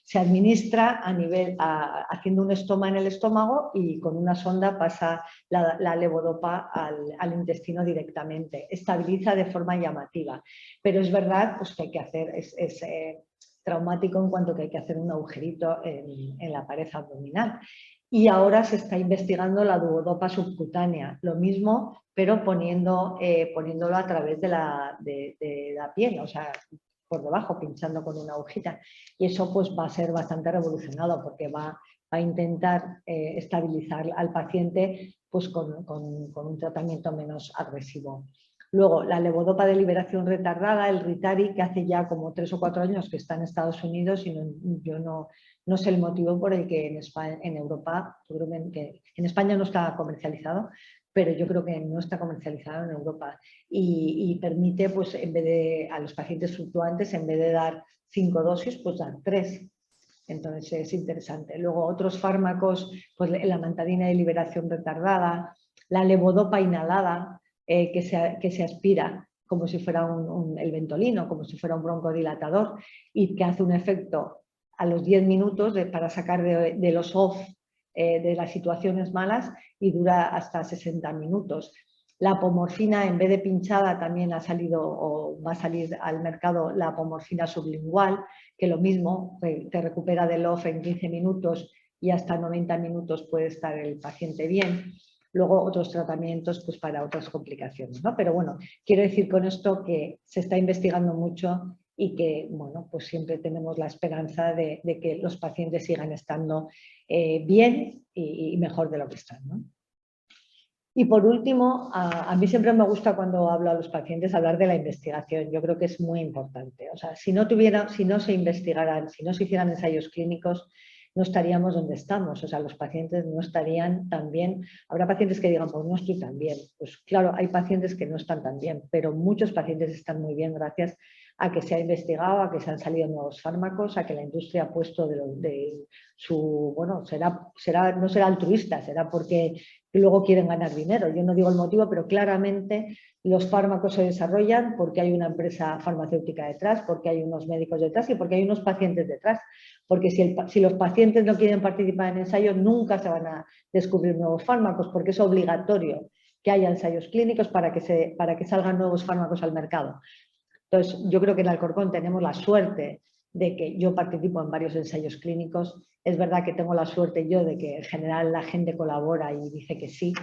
se administra haciendo un estoma en el estómago y con una sonda pasa la levodopa al intestino directamente. Estabiliza de forma llamativa, pero es verdad pues, que hay que hacer, es traumático en cuanto que hay que hacer un agujerito en la pared abdominal. Y ahora se está investigando la duodopa subcutánea, lo mismo, pero poniéndolo a través de la piel, o sea, por debajo, pinchando con una agujita. Y eso pues va a ser bastante revolucionado porque va a intentar estabilizar al paciente pues, con un tratamiento menos agresivo. Luego, la levodopa de liberación retardada, el Ritari, que hace ya como 3 o 4 años que está en Estados Unidos y yo no sé el motivo por el que en Europa, que en España no está comercializado, pero yo creo que no está comercializado en Europa y permite, pues, en vez de a los pacientes fluctuantes, en vez de dar 5 dosis, pues dar 3. Entonces es interesante. Luego otros fármacos, pues la mantadina de liberación retardada, la levodopa inhalada, que se aspira como si fuera el Ventolino, como si fuera un broncodilatador y que hace un efecto a los 10 minutos para sacar de los off de las situaciones malas y dura hasta 60 minutos. La apomorfina, en vez de pinchada, también ha salido o va a salir al mercado la apomorfina sublingual, que lo mismo te recupera del off en 15 minutos y hasta 90 minutos puede estar el paciente bien. Luego otros tratamientos pues, para otras complicaciones, ¿no? Pero bueno, quiero decir con esto que se está investigando mucho y que bueno, pues siempre tenemos la esperanza de que los pacientes sigan estando bien y mejor de lo que están, ¿no? Y por último, a mí siempre me gusta cuando hablo a los pacientes hablar de la investigación. Yo creo que es muy importante. O sea, si no se investigaran, si no se hicieran ensayos clínicos, no estaríamos donde estamos. O sea, los pacientes no estarían tan bien. Habrá pacientes que digan, pues no estoy tan bien. Pues claro, hay pacientes que no están tan bien, pero muchos pacientes están muy bien gracias a que se ha investigado, a que se han salido nuevos fármacos, a que la industria ha puesto de su... Bueno, no será altruista, será porque que luego quieren ganar dinero. Yo no digo el motivo, pero claramente los fármacos se desarrollan porque hay una empresa farmacéutica detrás, porque hay unos médicos detrás y porque hay unos pacientes detrás. Porque si los pacientes no quieren participar en ensayos, nunca se van a descubrir nuevos fármacos, porque es obligatorio que haya ensayos clínicos para que salgan nuevos fármacos al mercado. Entonces, yo creo que en Alcorcón tenemos la suerte de que yo participo en varios ensayos clínicos. Es verdad que tengo la suerte yo de que en general la gente colabora y dice que sí,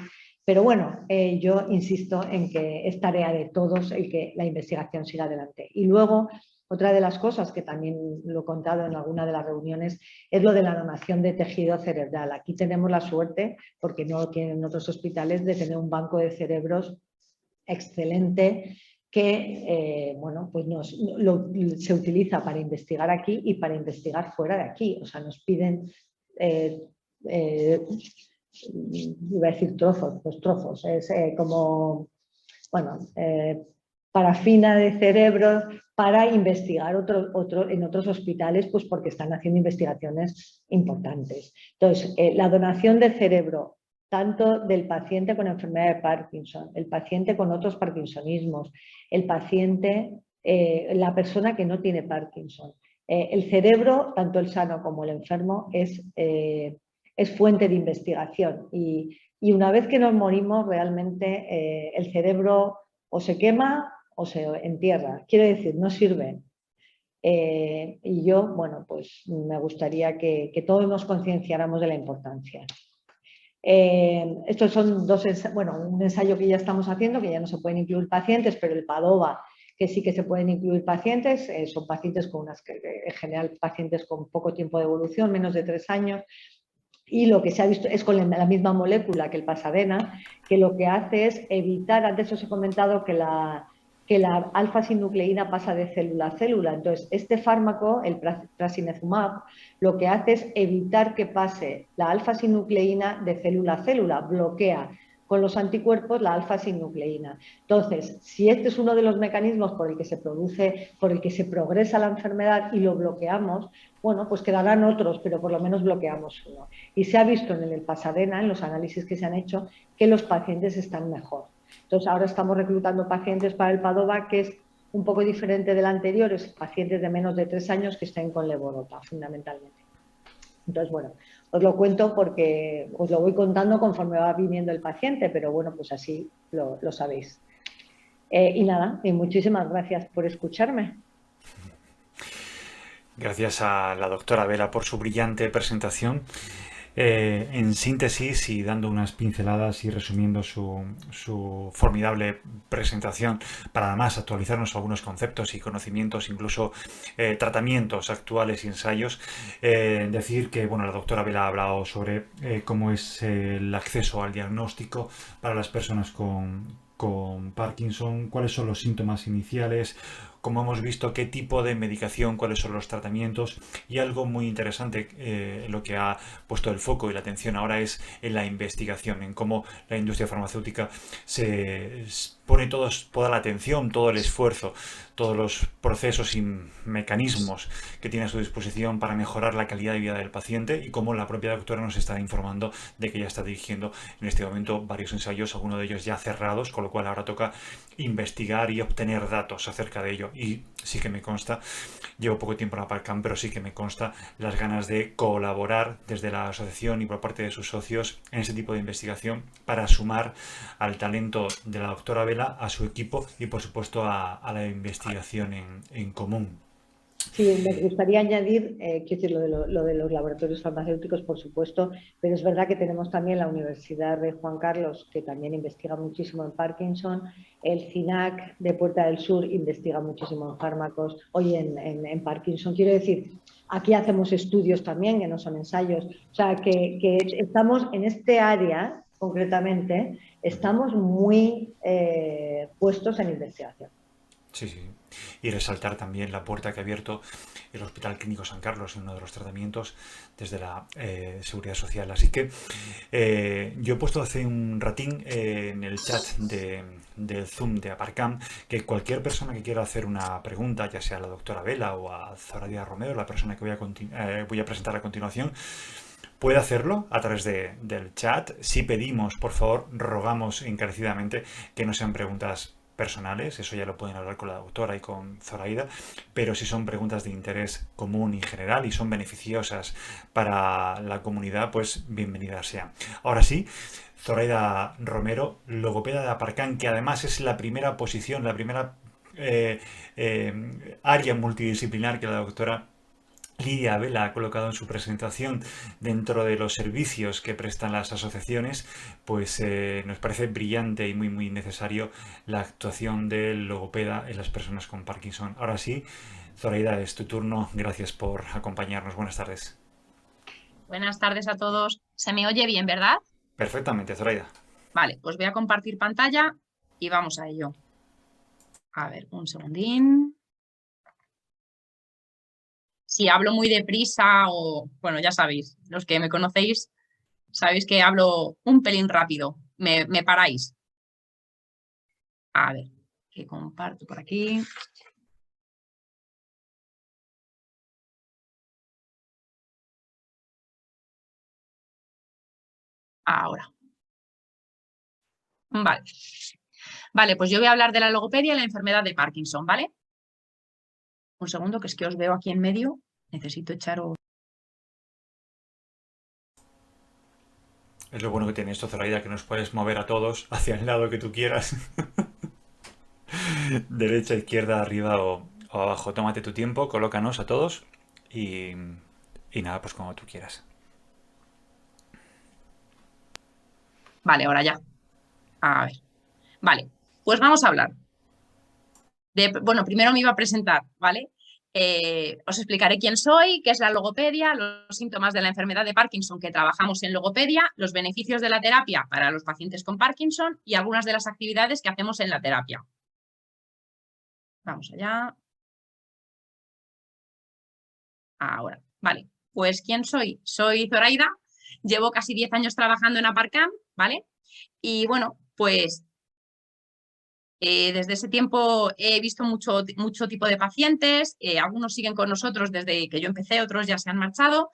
pero bueno, yo insisto en que es tarea de todos el que la investigación siga adelante. Y luego, otra de las cosas que también lo he contado en alguna de las reuniones es lo de la donación de tejido cerebral. Aquí tenemos la suerte, porque no lo tienen otros hospitales, de tener un banco de cerebros excelente que bueno, pues se utiliza para investigar aquí y para investigar fuera de aquí. O sea, nos piden, iba a decir trozos, pues trozos, es como, bueno, parafina de cerebro para investigar en otros hospitales, pues porque están haciendo investigaciones importantes. Entonces, la donación de cerebro, tanto del paciente con enfermedad de Parkinson, el paciente con otros parkinsonismos, el paciente, la persona que no tiene Parkinson. El cerebro, tanto el sano como el enfermo, es fuente de investigación y una vez que nos morimos realmente el cerebro o se quema o se entierra. Quiero decir, no sirve. Y yo, bueno, pues me gustaría que todos nos concienciáramos de la importancia. Estos son un ensayo que ya estamos haciendo, que ya no se pueden incluir pacientes, pero el PADOVA, que sí que se pueden incluir pacientes, son pacientes en general pacientes con poco tiempo de evolución, menos de 3 años, y lo que se ha visto es con la misma molécula que el Pasadena, que lo que hace es evitar, antes os he comentado que la alfa-sinucleína pasa de célula a célula. Entonces, este fármaco, el prasinezumab, lo que hace es evitar que pase la alfa-sinucleína de célula a célula, bloquea con los anticuerpos la alfa-sinucleína. Entonces, si este es uno de los mecanismos por el que se progresa la enfermedad y lo bloqueamos, bueno, pues quedarán otros, pero por lo menos bloqueamos uno. Y se ha visto en el Pasadena, en los análisis que se han hecho, que los pacientes están mejor. Entonces, ahora estamos reclutando pacientes para el PADOVA, que es un poco diferente del anterior, es pacientes de menos de 3 años que estén con levodopa, fundamentalmente. Entonces, bueno, os lo cuento porque os lo voy contando conforme va viniendo el paciente, pero bueno, pues así lo sabéis. Y nada, y muchísimas gracias por escucharme. Gracias a la doctora Vela por su brillante presentación. En síntesis y dando unas pinceladas y resumiendo su formidable presentación para además actualizarnos algunos conceptos y conocimientos, incluso tratamientos actuales y ensayos, decir que bueno, la doctora Vela ha hablado sobre cómo es el acceso al diagnóstico para las personas con Parkinson, cuáles son los síntomas iniciales, como hemos visto, qué tipo de medicación, cuáles son los tratamientos, y algo muy interesante, lo que ha puesto el foco y la atención ahora es en la investigación, en cómo la industria farmacéutica se pone toda la atención, todo el esfuerzo, todos los procesos y mecanismos que tiene a su disposición para mejorar la calidad de vida del paciente, y cómo la propia doctora nos está informando de que ya está dirigiendo en este momento varios ensayos, algunos de ellos ya cerrados, con lo cual ahora toca investigar y obtener datos acerca de ello. Y sí que me consta, llevo poco tiempo en la Parcam, pero sí que me consta las ganas de colaborar desde la asociación y por parte de sus socios en ese tipo de investigación para sumar al talento de la doctora Vela, a su equipo y por supuesto a la investigación en común. Sí, me gustaría añadir, quiero decir, lo de los laboratorios farmacéuticos, por supuesto, pero es verdad que tenemos también la Universidad de Juan Carlos, que también investiga muchísimo en Parkinson, el CINAC de Puerta del Sur investiga muchísimo en fármacos, hoy en Parkinson. Quiero decir, aquí hacemos estudios también, que no son ensayos, o sea, que estamos en este área, concretamente, estamos muy puestos en investigación. Sí, sí. Y resaltar también la puerta que ha abierto el Hospital Clínico San Carlos en uno de los tratamientos desde la Seguridad Social. Así que yo he puesto hace un ratín en el chat del Zoom de Aparcam que cualquier persona que quiera hacer una pregunta, ya sea a la doctora Vela o a Zoraida Romero, la persona que voy a presentar a continuación, puede hacerlo a través del chat. Si pedimos, por favor, rogamos encarecidamente que no sean preguntas personales, eso ya lo pueden hablar con la doctora y con Zoraida, pero si son preguntas de interés común y general y son beneficiosas para la comunidad, pues bienvenidas sean. Ahora sí, Zoraida Romero, logopeda de Aparcán, que además es la primera posición, la primera área multidisciplinar que la doctora Lidia Vela ha colocado en su presentación dentro de los servicios que prestan las asociaciones, pues nos parece brillante y muy muy necesario la actuación del logopeda en las personas con Parkinson. Ahora sí, Zoraida, es tu turno. Gracias por acompañarnos. Buenas tardes. Buenas tardes a todos. ¿Se me oye bien, verdad? Perfectamente, Zoraida. Vale, pues voy a compartir pantalla y vamos a ello. A ver, un segundín. Si hablo muy deprisa o, bueno, ya sabéis, los que me conocéis, sabéis que hablo un pelín rápido. Me paráis. A ver, que comparto por aquí. Ahora. Vale. Vale, pues yo voy a hablar de la logopedia y la enfermedad de Parkinson, ¿vale? Un segundo, que es que os veo aquí en medio. Necesito echaros... Es lo bueno que tiene esto, Zoraida, que nos puedes mover a todos hacia el lado que tú quieras. Derecha, izquierda, arriba o abajo. Tómate tu tiempo, colócanos a todos y nada, pues como tú quieras. Vale, ahora ya. A ver. Vale, pues vamos a hablar. Bueno, primero me iba a presentar, ¿vale? Os explicaré quién soy, qué es la logopedia, los síntomas de la enfermedad de Parkinson que trabajamos en logopedia, los beneficios de la terapia para los pacientes con Parkinson y algunas de las actividades que hacemos en la terapia. Vamos allá. Ahora, vale. Pues ¿quién soy? Soy Zoraida, llevo casi 10 años trabajando en Aparcam, ¿vale? Y bueno, pues desde ese tiempo he visto mucho tipo de pacientes, algunos siguen con nosotros desde que yo empecé, otros ya se han marchado.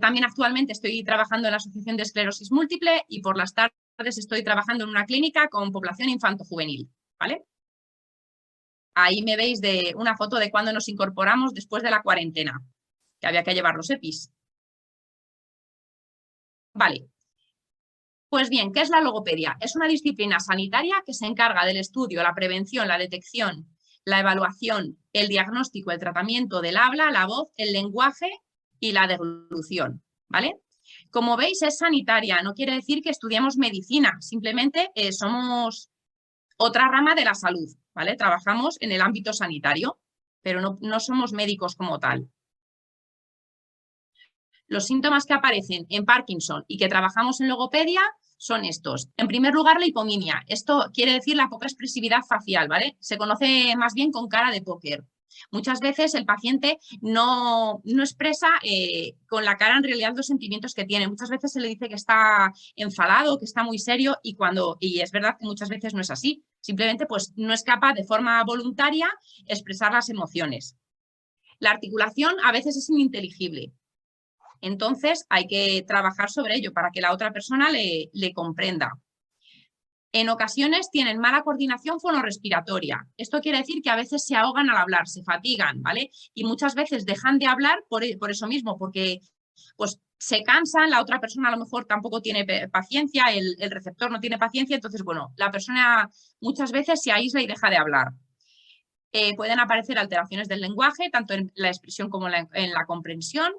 También actualmente estoy trabajando en la Asociación de Esclerosis Múltiple y por las tardes estoy trabajando en una clínica con población infanto-juvenil, ¿vale? Ahí me veis de una foto de cuando nos incorporamos después de la cuarentena, que había que llevar los EPIs. Vale. Pues bien, ¿qué es la logopedia? Es una disciplina sanitaria que se encarga del estudio, la prevención, la detección, la evaluación, el diagnóstico, el tratamiento del habla, la voz, el lenguaje y la deglución, ¿vale? Como veis, es sanitaria, no quiere decir que estudiemos medicina, simplemente somos otra rama de la salud, ¿vale? Trabajamos en el ámbito sanitario, pero no somos médicos como tal. Los síntomas que aparecen en Parkinson y que trabajamos en logopedia son estos. En primer lugar, la hipominia. Esto quiere decir la poca expresividad facial, ¿vale? Se conoce más bien con cara de póker. Muchas veces el paciente no expresa con la cara en realidad los sentimientos que tiene. Muchas veces se le dice que está enfadado, que está muy serio y es verdad que muchas veces no es así. Simplemente pues no es capaz de forma voluntaria expresar las emociones. La articulación a veces es ininteligible. Entonces hay que trabajar sobre ello para que la otra persona le comprenda. En ocasiones tienen mala coordinación fonorrespiratoria. Esto quiere decir que a veces se ahogan al hablar, se fatigan, ¿vale? Y muchas veces dejan de hablar por eso mismo, porque pues, se cansan, la otra persona a lo mejor tampoco tiene paciencia, el receptor no tiene paciencia, entonces, bueno, la persona muchas veces se aísla y deja de hablar. Pueden aparecer alteraciones del lenguaje, tanto en la expresión como en la comprensión.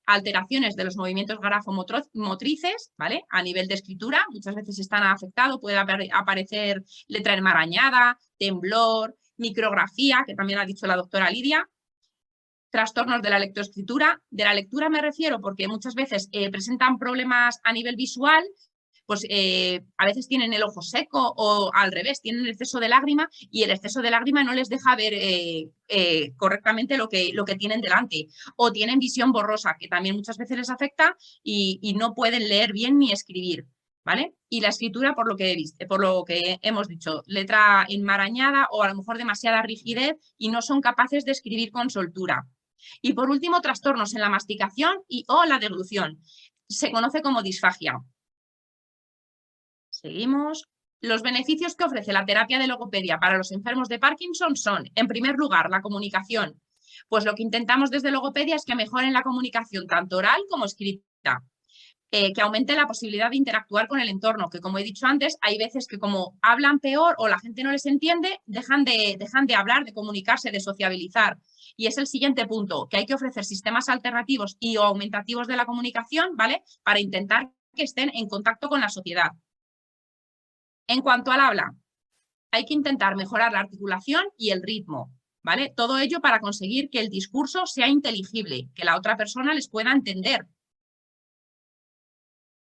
Alteraciones de los movimientos grafomotrices, ¿vale? A nivel de escritura, muchas veces están afectados, puede aparecer letra enmarañada, temblor, micrografía, que también ha dicho la doctora Lidia, trastornos de la lectoescritura. De la lectura me refiero porque muchas veces presentan problemas a nivel visual, pues a veces tienen el ojo seco o al revés, tienen exceso de lágrima y el exceso de lágrima no les deja ver correctamente lo que tienen delante. O tienen visión borrosa, que también muchas veces les afecta y no pueden leer bien ni escribir, ¿vale? Y la escritura, por lo que hemos dicho, letra enmarañada o a lo mejor demasiada rigidez y no son capaces de escribir con soltura. Y por último, trastornos en la masticación o la deglución. se conoce como disfagia. Seguimos. Los beneficios que ofrece la terapia de logopedia para los enfermos de Parkinson son, en primer lugar, la comunicación. Pues lo que intentamos desde logopedia es que mejoren la comunicación tanto oral como escrita. Que aumente la posibilidad de interactuar con el entorno, que como he dicho antes, hay veces que como hablan peor o la gente no les entiende, dejan de hablar, de comunicarse, de sociabilizar. Y es el siguiente punto, que hay que ofrecer sistemas alternativos y o aumentativos de la comunicación, ¿vale? Para intentar que estén en contacto con la sociedad. En cuanto al habla, hay que intentar mejorar la articulación y el ritmo, ¿vale? Todo ello para conseguir que el discurso sea inteligible, que la otra persona les pueda entender.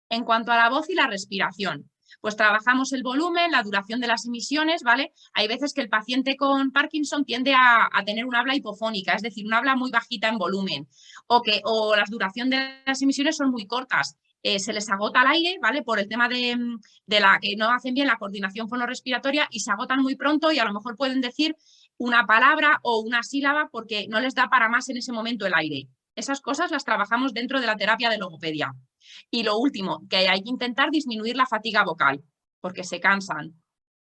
En cuanto a la voz y la respiración, pues trabajamos el volumen, la duración de las emisiones, ¿vale? Hay veces que el paciente con Parkinson tiende a tener un habla hipofónica, es decir, un habla muy bajita en volumen, o la duración de las emisiones son muy cortas. Se les agota el aire, ¿vale? Por el tema de la que no hacen bien la coordinación fonorrespiratoria y se agotan muy pronto y a lo mejor pueden decir una palabra o una sílaba porque no les da para más en ese momento el aire. Esas cosas las trabajamos dentro de la terapia de logopedia. Y lo último, que hay que intentar disminuir la fatiga vocal, porque se cansan,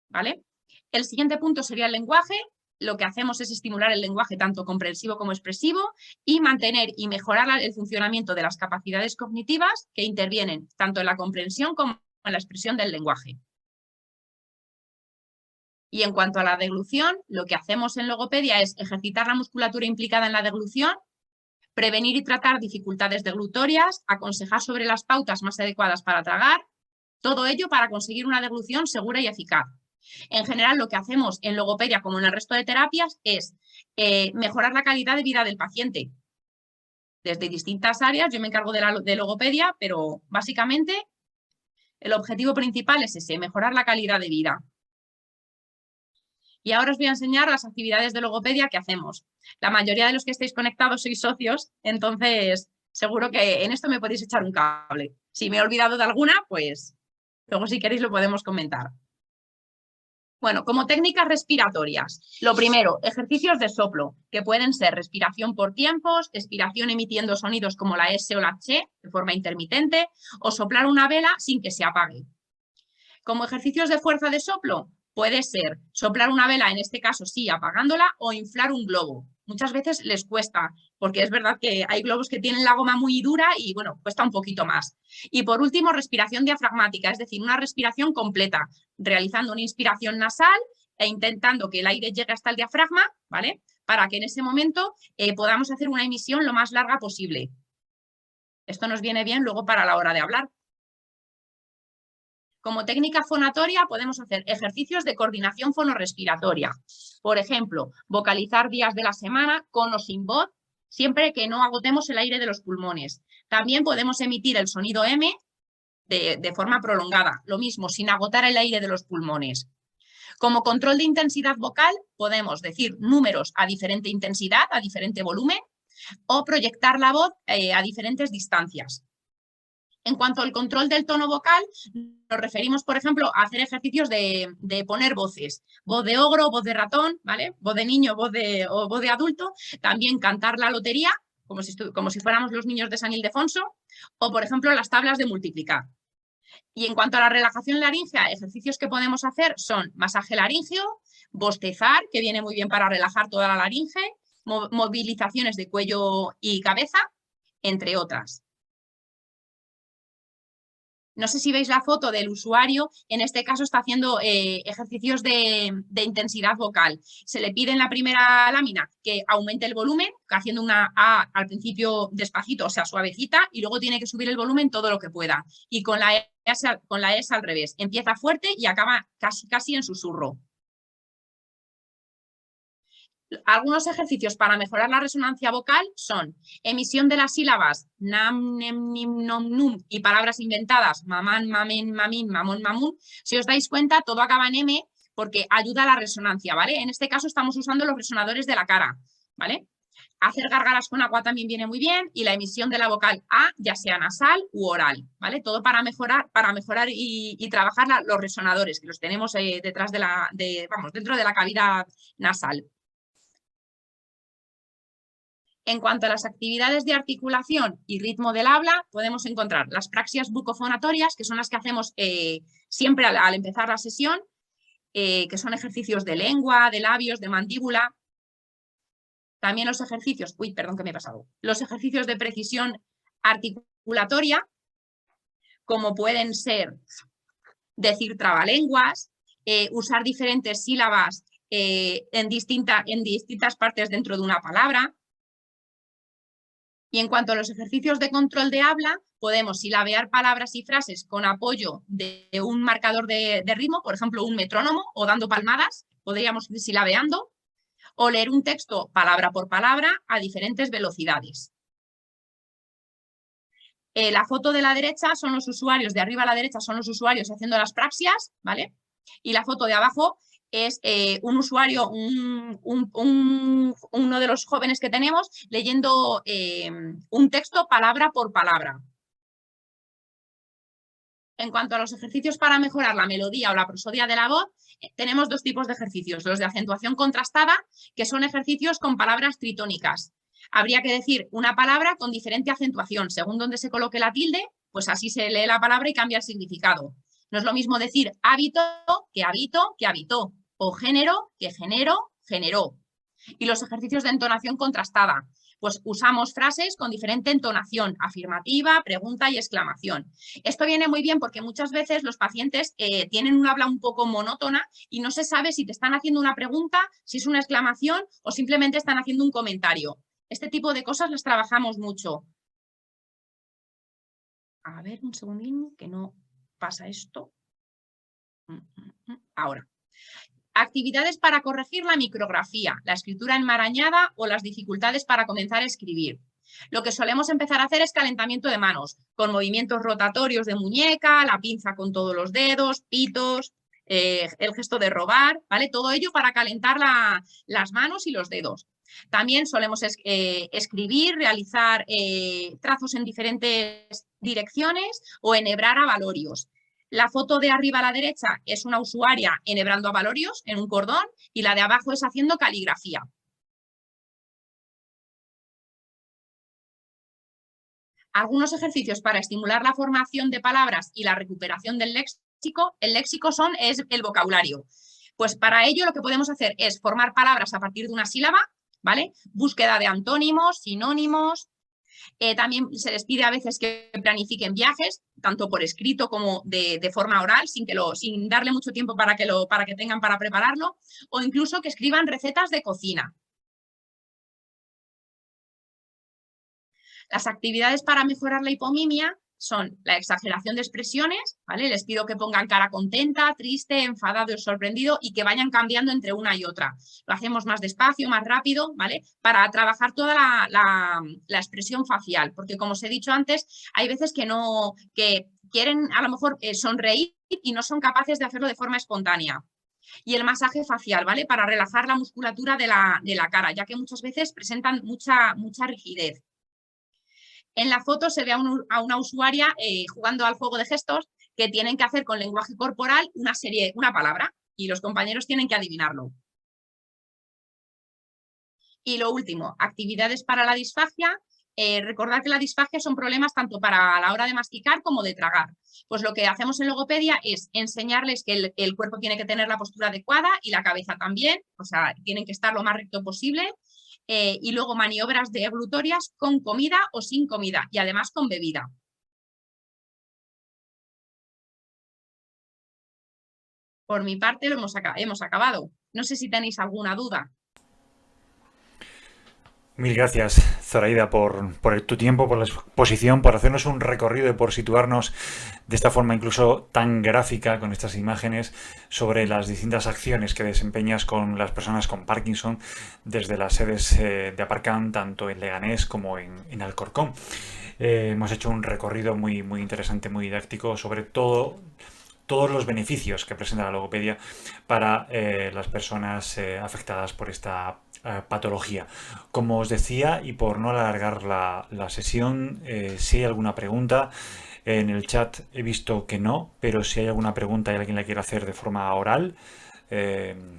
¿vale? El siguiente punto sería el lenguaje. Lo que hacemos es estimular el lenguaje tanto comprensivo como expresivo y mantener y mejorar el funcionamiento de las capacidades cognitivas que intervienen tanto en la comprensión como en la expresión del lenguaje. Y en cuanto a la deglución, lo que hacemos en logopedia es ejercitar la musculatura implicada en la deglución, prevenir y tratar dificultades deglutorias, aconsejar sobre las pautas más adecuadas para tragar, todo ello para conseguir una deglución segura y eficaz. En general, lo que hacemos en logopedia, como en el resto de terapias, es mejorar la calidad de vida del paciente. Desde distintas áreas, yo me encargo de logopedia, pero básicamente el objetivo principal es ese, mejorar la calidad de vida. Y ahora os voy a enseñar las actividades de logopedia que hacemos. La mayoría de los que estáis conectados sois socios, entonces seguro que en esto me podéis echar un cable. Si me he olvidado de alguna, pues luego si queréis lo podemos comentar. Bueno, como técnicas respiratorias, lo primero, ejercicios de soplo, que pueden ser respiración por tiempos, expiración emitiendo sonidos como la S o la Ch de forma intermitente, o soplar una vela sin que se apague. Como ejercicios de fuerza de soplo, puede ser soplar una vela, en este caso sí, apagándola, o inflar un globo. Muchas veces les cuesta, porque es verdad que hay globos que tienen la goma muy dura y, bueno, cuesta un poquito más. Y por último, respiración diafragmática, es decir, una respiración completa, realizando una inspiración nasal e intentando que el aire llegue hasta el diafragma, ¿vale? Para que en ese momento podamos hacer una emisión lo más larga posible. Esto nos viene bien luego para la hora de hablar. Como técnica fonatoria podemos hacer ejercicios de coordinación fonorrespiratoria. Por ejemplo, vocalizar días de la semana con o sin voz, siempre que no agotemos el aire de los pulmones. También podemos emitir el sonido M de forma prolongada, lo mismo, sin agotar el aire de los pulmones. Como control de intensidad vocal, podemos decir números a diferente intensidad, a diferente volumen, o proyectar la voz a diferentes distancias. En cuanto al control del tono vocal, nos referimos, por ejemplo, a hacer ejercicios de poner voces. Voz de ogro, voz de ratón, ¿vale? Voz de niño, voz de adulto. También cantar la lotería, como si fuéramos los niños de San Ildefonso. O, por ejemplo, las tablas de multiplicar. Y en cuanto a la relajación laríngea, ejercicios que podemos hacer son masaje laríngeo, bostezar, que viene muy bien para relajar toda la laringe, movilizaciones de cuello y cabeza, entre otras. No sé si veis la foto del usuario, en este caso está haciendo ejercicios de intensidad vocal. Se le pide en la primera lámina que aumente el volumen, haciendo una A al principio despacito, o sea, suavecita, y luego tiene que subir el volumen todo lo que pueda. Y con la S al revés, empieza fuerte y acaba casi en susurro. Algunos ejercicios para mejorar la resonancia vocal son emisión de las sílabas nam, nem, nim, nom, num y palabras inventadas mamán, mamen, mamín, mamón, mamún. Si os dais cuenta, todo acaba en M porque ayuda a la resonancia, ¿vale? En este caso estamos usando los resonadores de la cara, ¿vale? Hacer gárgaras con agua también viene muy bien y la emisión de la vocal A, ya sea nasal u oral, ¿vale? Todo para mejorar y trabajar los resonadores que los tenemos dentro de la cavidad nasal. En cuanto a las actividades de articulación y ritmo del habla, podemos encontrar las praxias bucofonatorias, que son las que hacemos siempre al empezar la sesión, que son ejercicios de lengua, de labios, de mandíbula. También los ejercicios, perdón que me he pasado, los ejercicios de precisión articulatoria, como pueden ser decir trabalenguas, usar diferentes sílabas en distintas partes dentro de una palabra. Y en cuanto a los ejercicios de control de habla, podemos silabear palabras y frases con apoyo de un marcador de ritmo, por ejemplo, un metrónomo, o dando palmadas, podríamos ir silabeando, o leer un texto palabra por palabra a diferentes velocidades. La foto de la derecha son los usuarios, de arriba a la derecha son los usuarios haciendo las praxias, ¿vale? Y la foto de abajo es un usuario, uno de los jóvenes que tenemos, leyendo un texto palabra por palabra. En cuanto a los ejercicios para mejorar la melodía o la prosodia de la voz, tenemos dos tipos de ejercicios. Los de acentuación contrastada, que son ejercicios con palabras tritónicas. Habría que decir una palabra con diferente acentuación. Según donde se coloque la tilde, pues así se lee la palabra y cambia el significado. No es lo mismo decir hábito, que habitó, o género, que generó, generó. Y los ejercicios de entonación contrastada, pues usamos frases con diferente entonación, afirmativa, pregunta y exclamación. Esto viene muy bien porque muchas veces los pacientes tienen un habla un poco monótona y no se sabe si te están haciendo una pregunta, si es una exclamación o simplemente están haciendo un comentario. Este tipo de cosas las trabajamos mucho. A ver, un segundín, que no pasa esto. Ahora. Actividades para corregir la micrografía, la escritura enmarañada o las dificultades para comenzar a escribir. Lo que solemos empezar a hacer es calentamiento de manos, con movimientos rotatorios de muñeca, la pinza con todos los dedos, pitos, el gesto de robar, ¿vale? Todo ello para calentar las manos y los dedos. También solemos escribir, realizar trazos en diferentes direcciones o enhebrar abalorios. La foto de arriba a la derecha es una usuaria enhebrando abalorios en un cordón y la de abajo es haciendo caligrafía. Algunos ejercicios para estimular la formación de palabras y la recuperación del léxico. El léxico es el vocabulario. Pues para ello lo que podemos hacer es formar palabras a partir de una sílaba, ¿vale? Búsqueda de antónimos, sinónimos. También se les pide a veces que planifiquen viajes, tanto por escrito como de forma oral, sin darle mucho tiempo para que tengan para prepararlo, o incluso que escriban recetas de cocina. Las actividades para mejorar la hipomimia son la exageración de expresiones, ¿vale? Les pido que pongan cara contenta, triste, enfadado o sorprendido y que vayan cambiando entre una y otra. Lo hacemos más despacio, más rápido, ¿vale? Para trabajar toda la expresión facial, porque como os he dicho antes, hay veces que quieren a lo mejor sonreír y no son capaces de hacerlo de forma espontánea. Y el masaje facial, ¿vale? Para relajar la musculatura de la cara, ya que muchas veces presentan mucha rigidez. En la foto se ve a una usuaria jugando al juego de gestos que tienen que hacer con lenguaje corporal una palabra y los compañeros tienen que adivinarlo. Y lo último, actividades para la disfagia. Recordad que la disfagia son problemas tanto para la hora de masticar como de tragar. Pues lo que hacemos en logopedia es enseñarles que el cuerpo tiene que tener la postura adecuada y la cabeza también, o sea, tienen que estar lo más recto posible. Y luego maniobras deglutorias con comida o sin comida y además con bebida. Por mi parte lo hemos acabado. No sé si tenéis alguna duda. Mil gracias, Zoraida, por tu tiempo, por la exposición, por hacernos un recorrido y por situarnos de esta forma incluso tan gráfica con estas imágenes sobre las distintas acciones que desempeñas con las personas con Parkinson desde las sedes de Aparcam, tanto en Leganés como en Alcorcón. Hemos hecho un recorrido muy interesante, muy didáctico sobre todos los beneficios que presenta la logopedia para las personas afectadas por esta patología. Como os decía, y por no alargar la sesión, si hay alguna pregunta, en el chat he visto que no, pero si hay alguna pregunta y alguien la quiere hacer de forma oral, ¿tenemos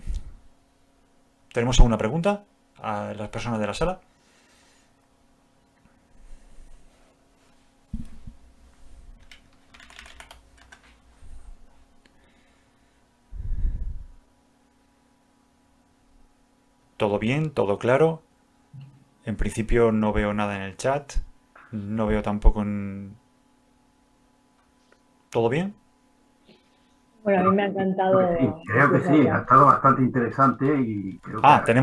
alguna pregunta a las personas de la sala? ¿Todo bien? ¿Todo claro? En principio no veo nada en el chat. No veo tampoco en... ¿Todo bien? Bueno, a mí me ha Creo que sí, ha estado bastante interesante y creo que...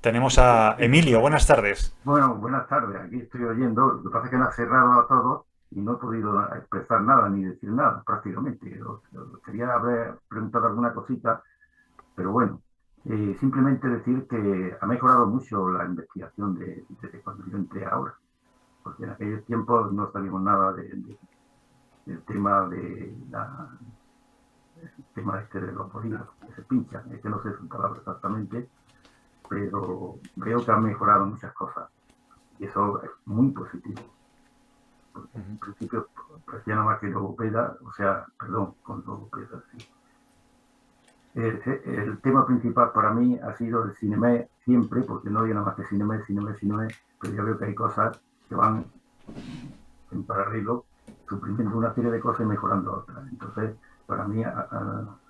Tenemos a Emilio. Buenas tardes. Bueno, buenas tardes, aquí estoy oyendo. Lo que pasa es que me ha cerrado a todos y no he podido expresar nada ni decir nada prácticamente. Quería haber preguntado alguna cosita, pero bueno, simplemente decir que ha mejorado mucho la investigación desde cuando yo entré ahora, porque en aquellos tiempos no sabíamos nada del tema tema este de los bolígrafos que se pinchan, es que no sé su palabra exactamente, pero veo que han mejorado muchas cosas y eso es muy positivo. Porque en principio parecía nada más que logopeda, con logopeda, sí. El tema principal para mí ha sido el Cinemé siempre, porque no hay nada más que Cinemé, pero ya veo que hay cosas que van en paralelo, suprimiendo una serie de cosas y mejorando otras. Entonces, para mí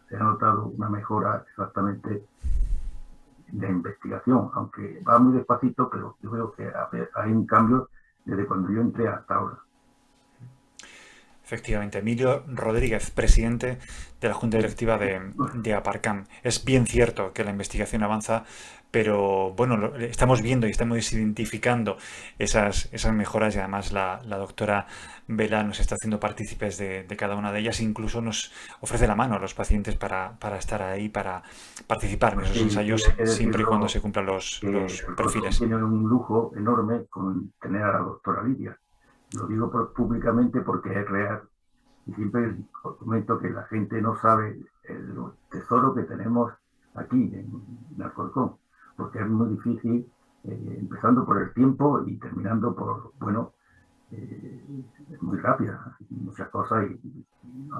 se ha notado una mejora exactamente de investigación, aunque va muy despacito, pero yo veo que hay un cambio desde cuando yo entré hasta ahora. Efectivamente, Emilio Rodríguez, presidente de la Junta Directiva de Aparcam. Es bien cierto que la investigación avanza, pero bueno, estamos viendo y estamos identificando esas mejoras y además la doctora Vela nos está haciendo partícipes de cada una de ellas, incluso nos ofrece la mano a los pacientes para estar ahí, para participar en esos ensayos, siempre y cuando se cumplan los perfiles. Tiene un lujo enorme con tener a la doctora Lidia. Lo digo públicamente porque es real. Y siempre comento que la gente no sabe el tesoro que tenemos aquí en Alcorcón, porque es muy difícil, empezando por el tiempo y terminando por, es muy rápida, muchas cosas y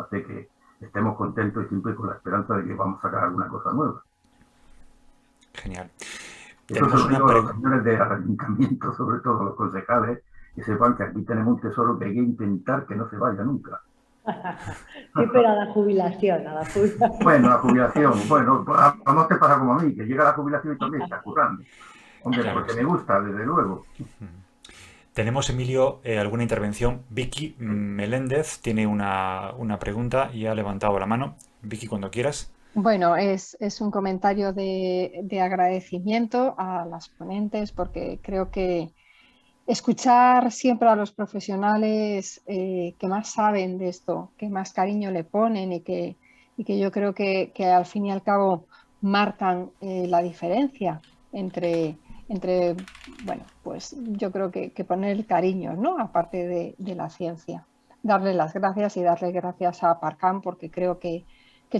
hace que estemos contentos y siempre con la esperanza de que vamos a sacar alguna cosa nueva. Genial. Eso se lo digo a los señores del ayuntamiento, sobre todo a los concejales, que sepan que aquí tenemos un tesoro que hay que intentar que no se vaya nunca. Sí, pero a la jubilación, Bueno, la jubilación, a no te pasa como a mí, que llega la jubilación y también está currando. Hombre, claro, porque me gusta, desde luego. Tenemos, Emilio, alguna intervención. Vicky Meléndez tiene una pregunta y ha levantado la mano. Vicky, cuando quieras. Bueno, es un comentario de agradecimiento a las ponentes, porque creo que escuchar siempre a los profesionales que más saben de esto, que más cariño le ponen y que yo creo que al fin y al cabo marcan la diferencia entre bueno, pues yo creo que poner el cariño, ¿no? Aparte de la ciencia. Darle las gracias y darle gracias a Aparcam, porque creo que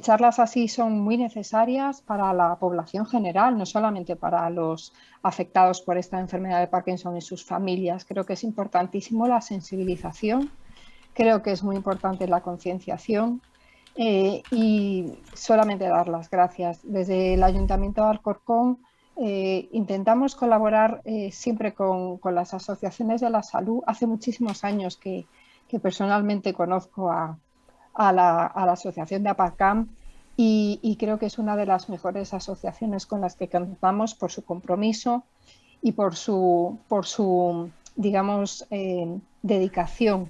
charlas así son muy necesarias para la población general, no solamente para los afectados por esta enfermedad de Parkinson y sus familias. Creo que es importantísimo la sensibilización, creo que es muy importante la concienciación y solamente dar las gracias. Desde el Ayuntamiento de Alcorcón intentamos colaborar siempre con las asociaciones de la salud. Hace muchísimos años que personalmente conozco a la Asociación de Aparcam y creo que es una de las mejores asociaciones con las que contamos por su compromiso y por su digamos, dedicación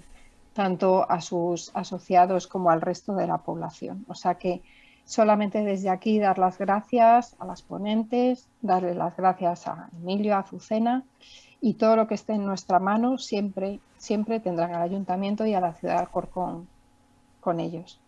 tanto a sus asociados como al resto de la población. O sea que solamente desde aquí dar las gracias a las ponentes, darle las gracias a Emilio, a Azucena y todo lo que esté en nuestra mano siempre tendrán al Ayuntamiento y a la ciudad de Alcorcón con ellos.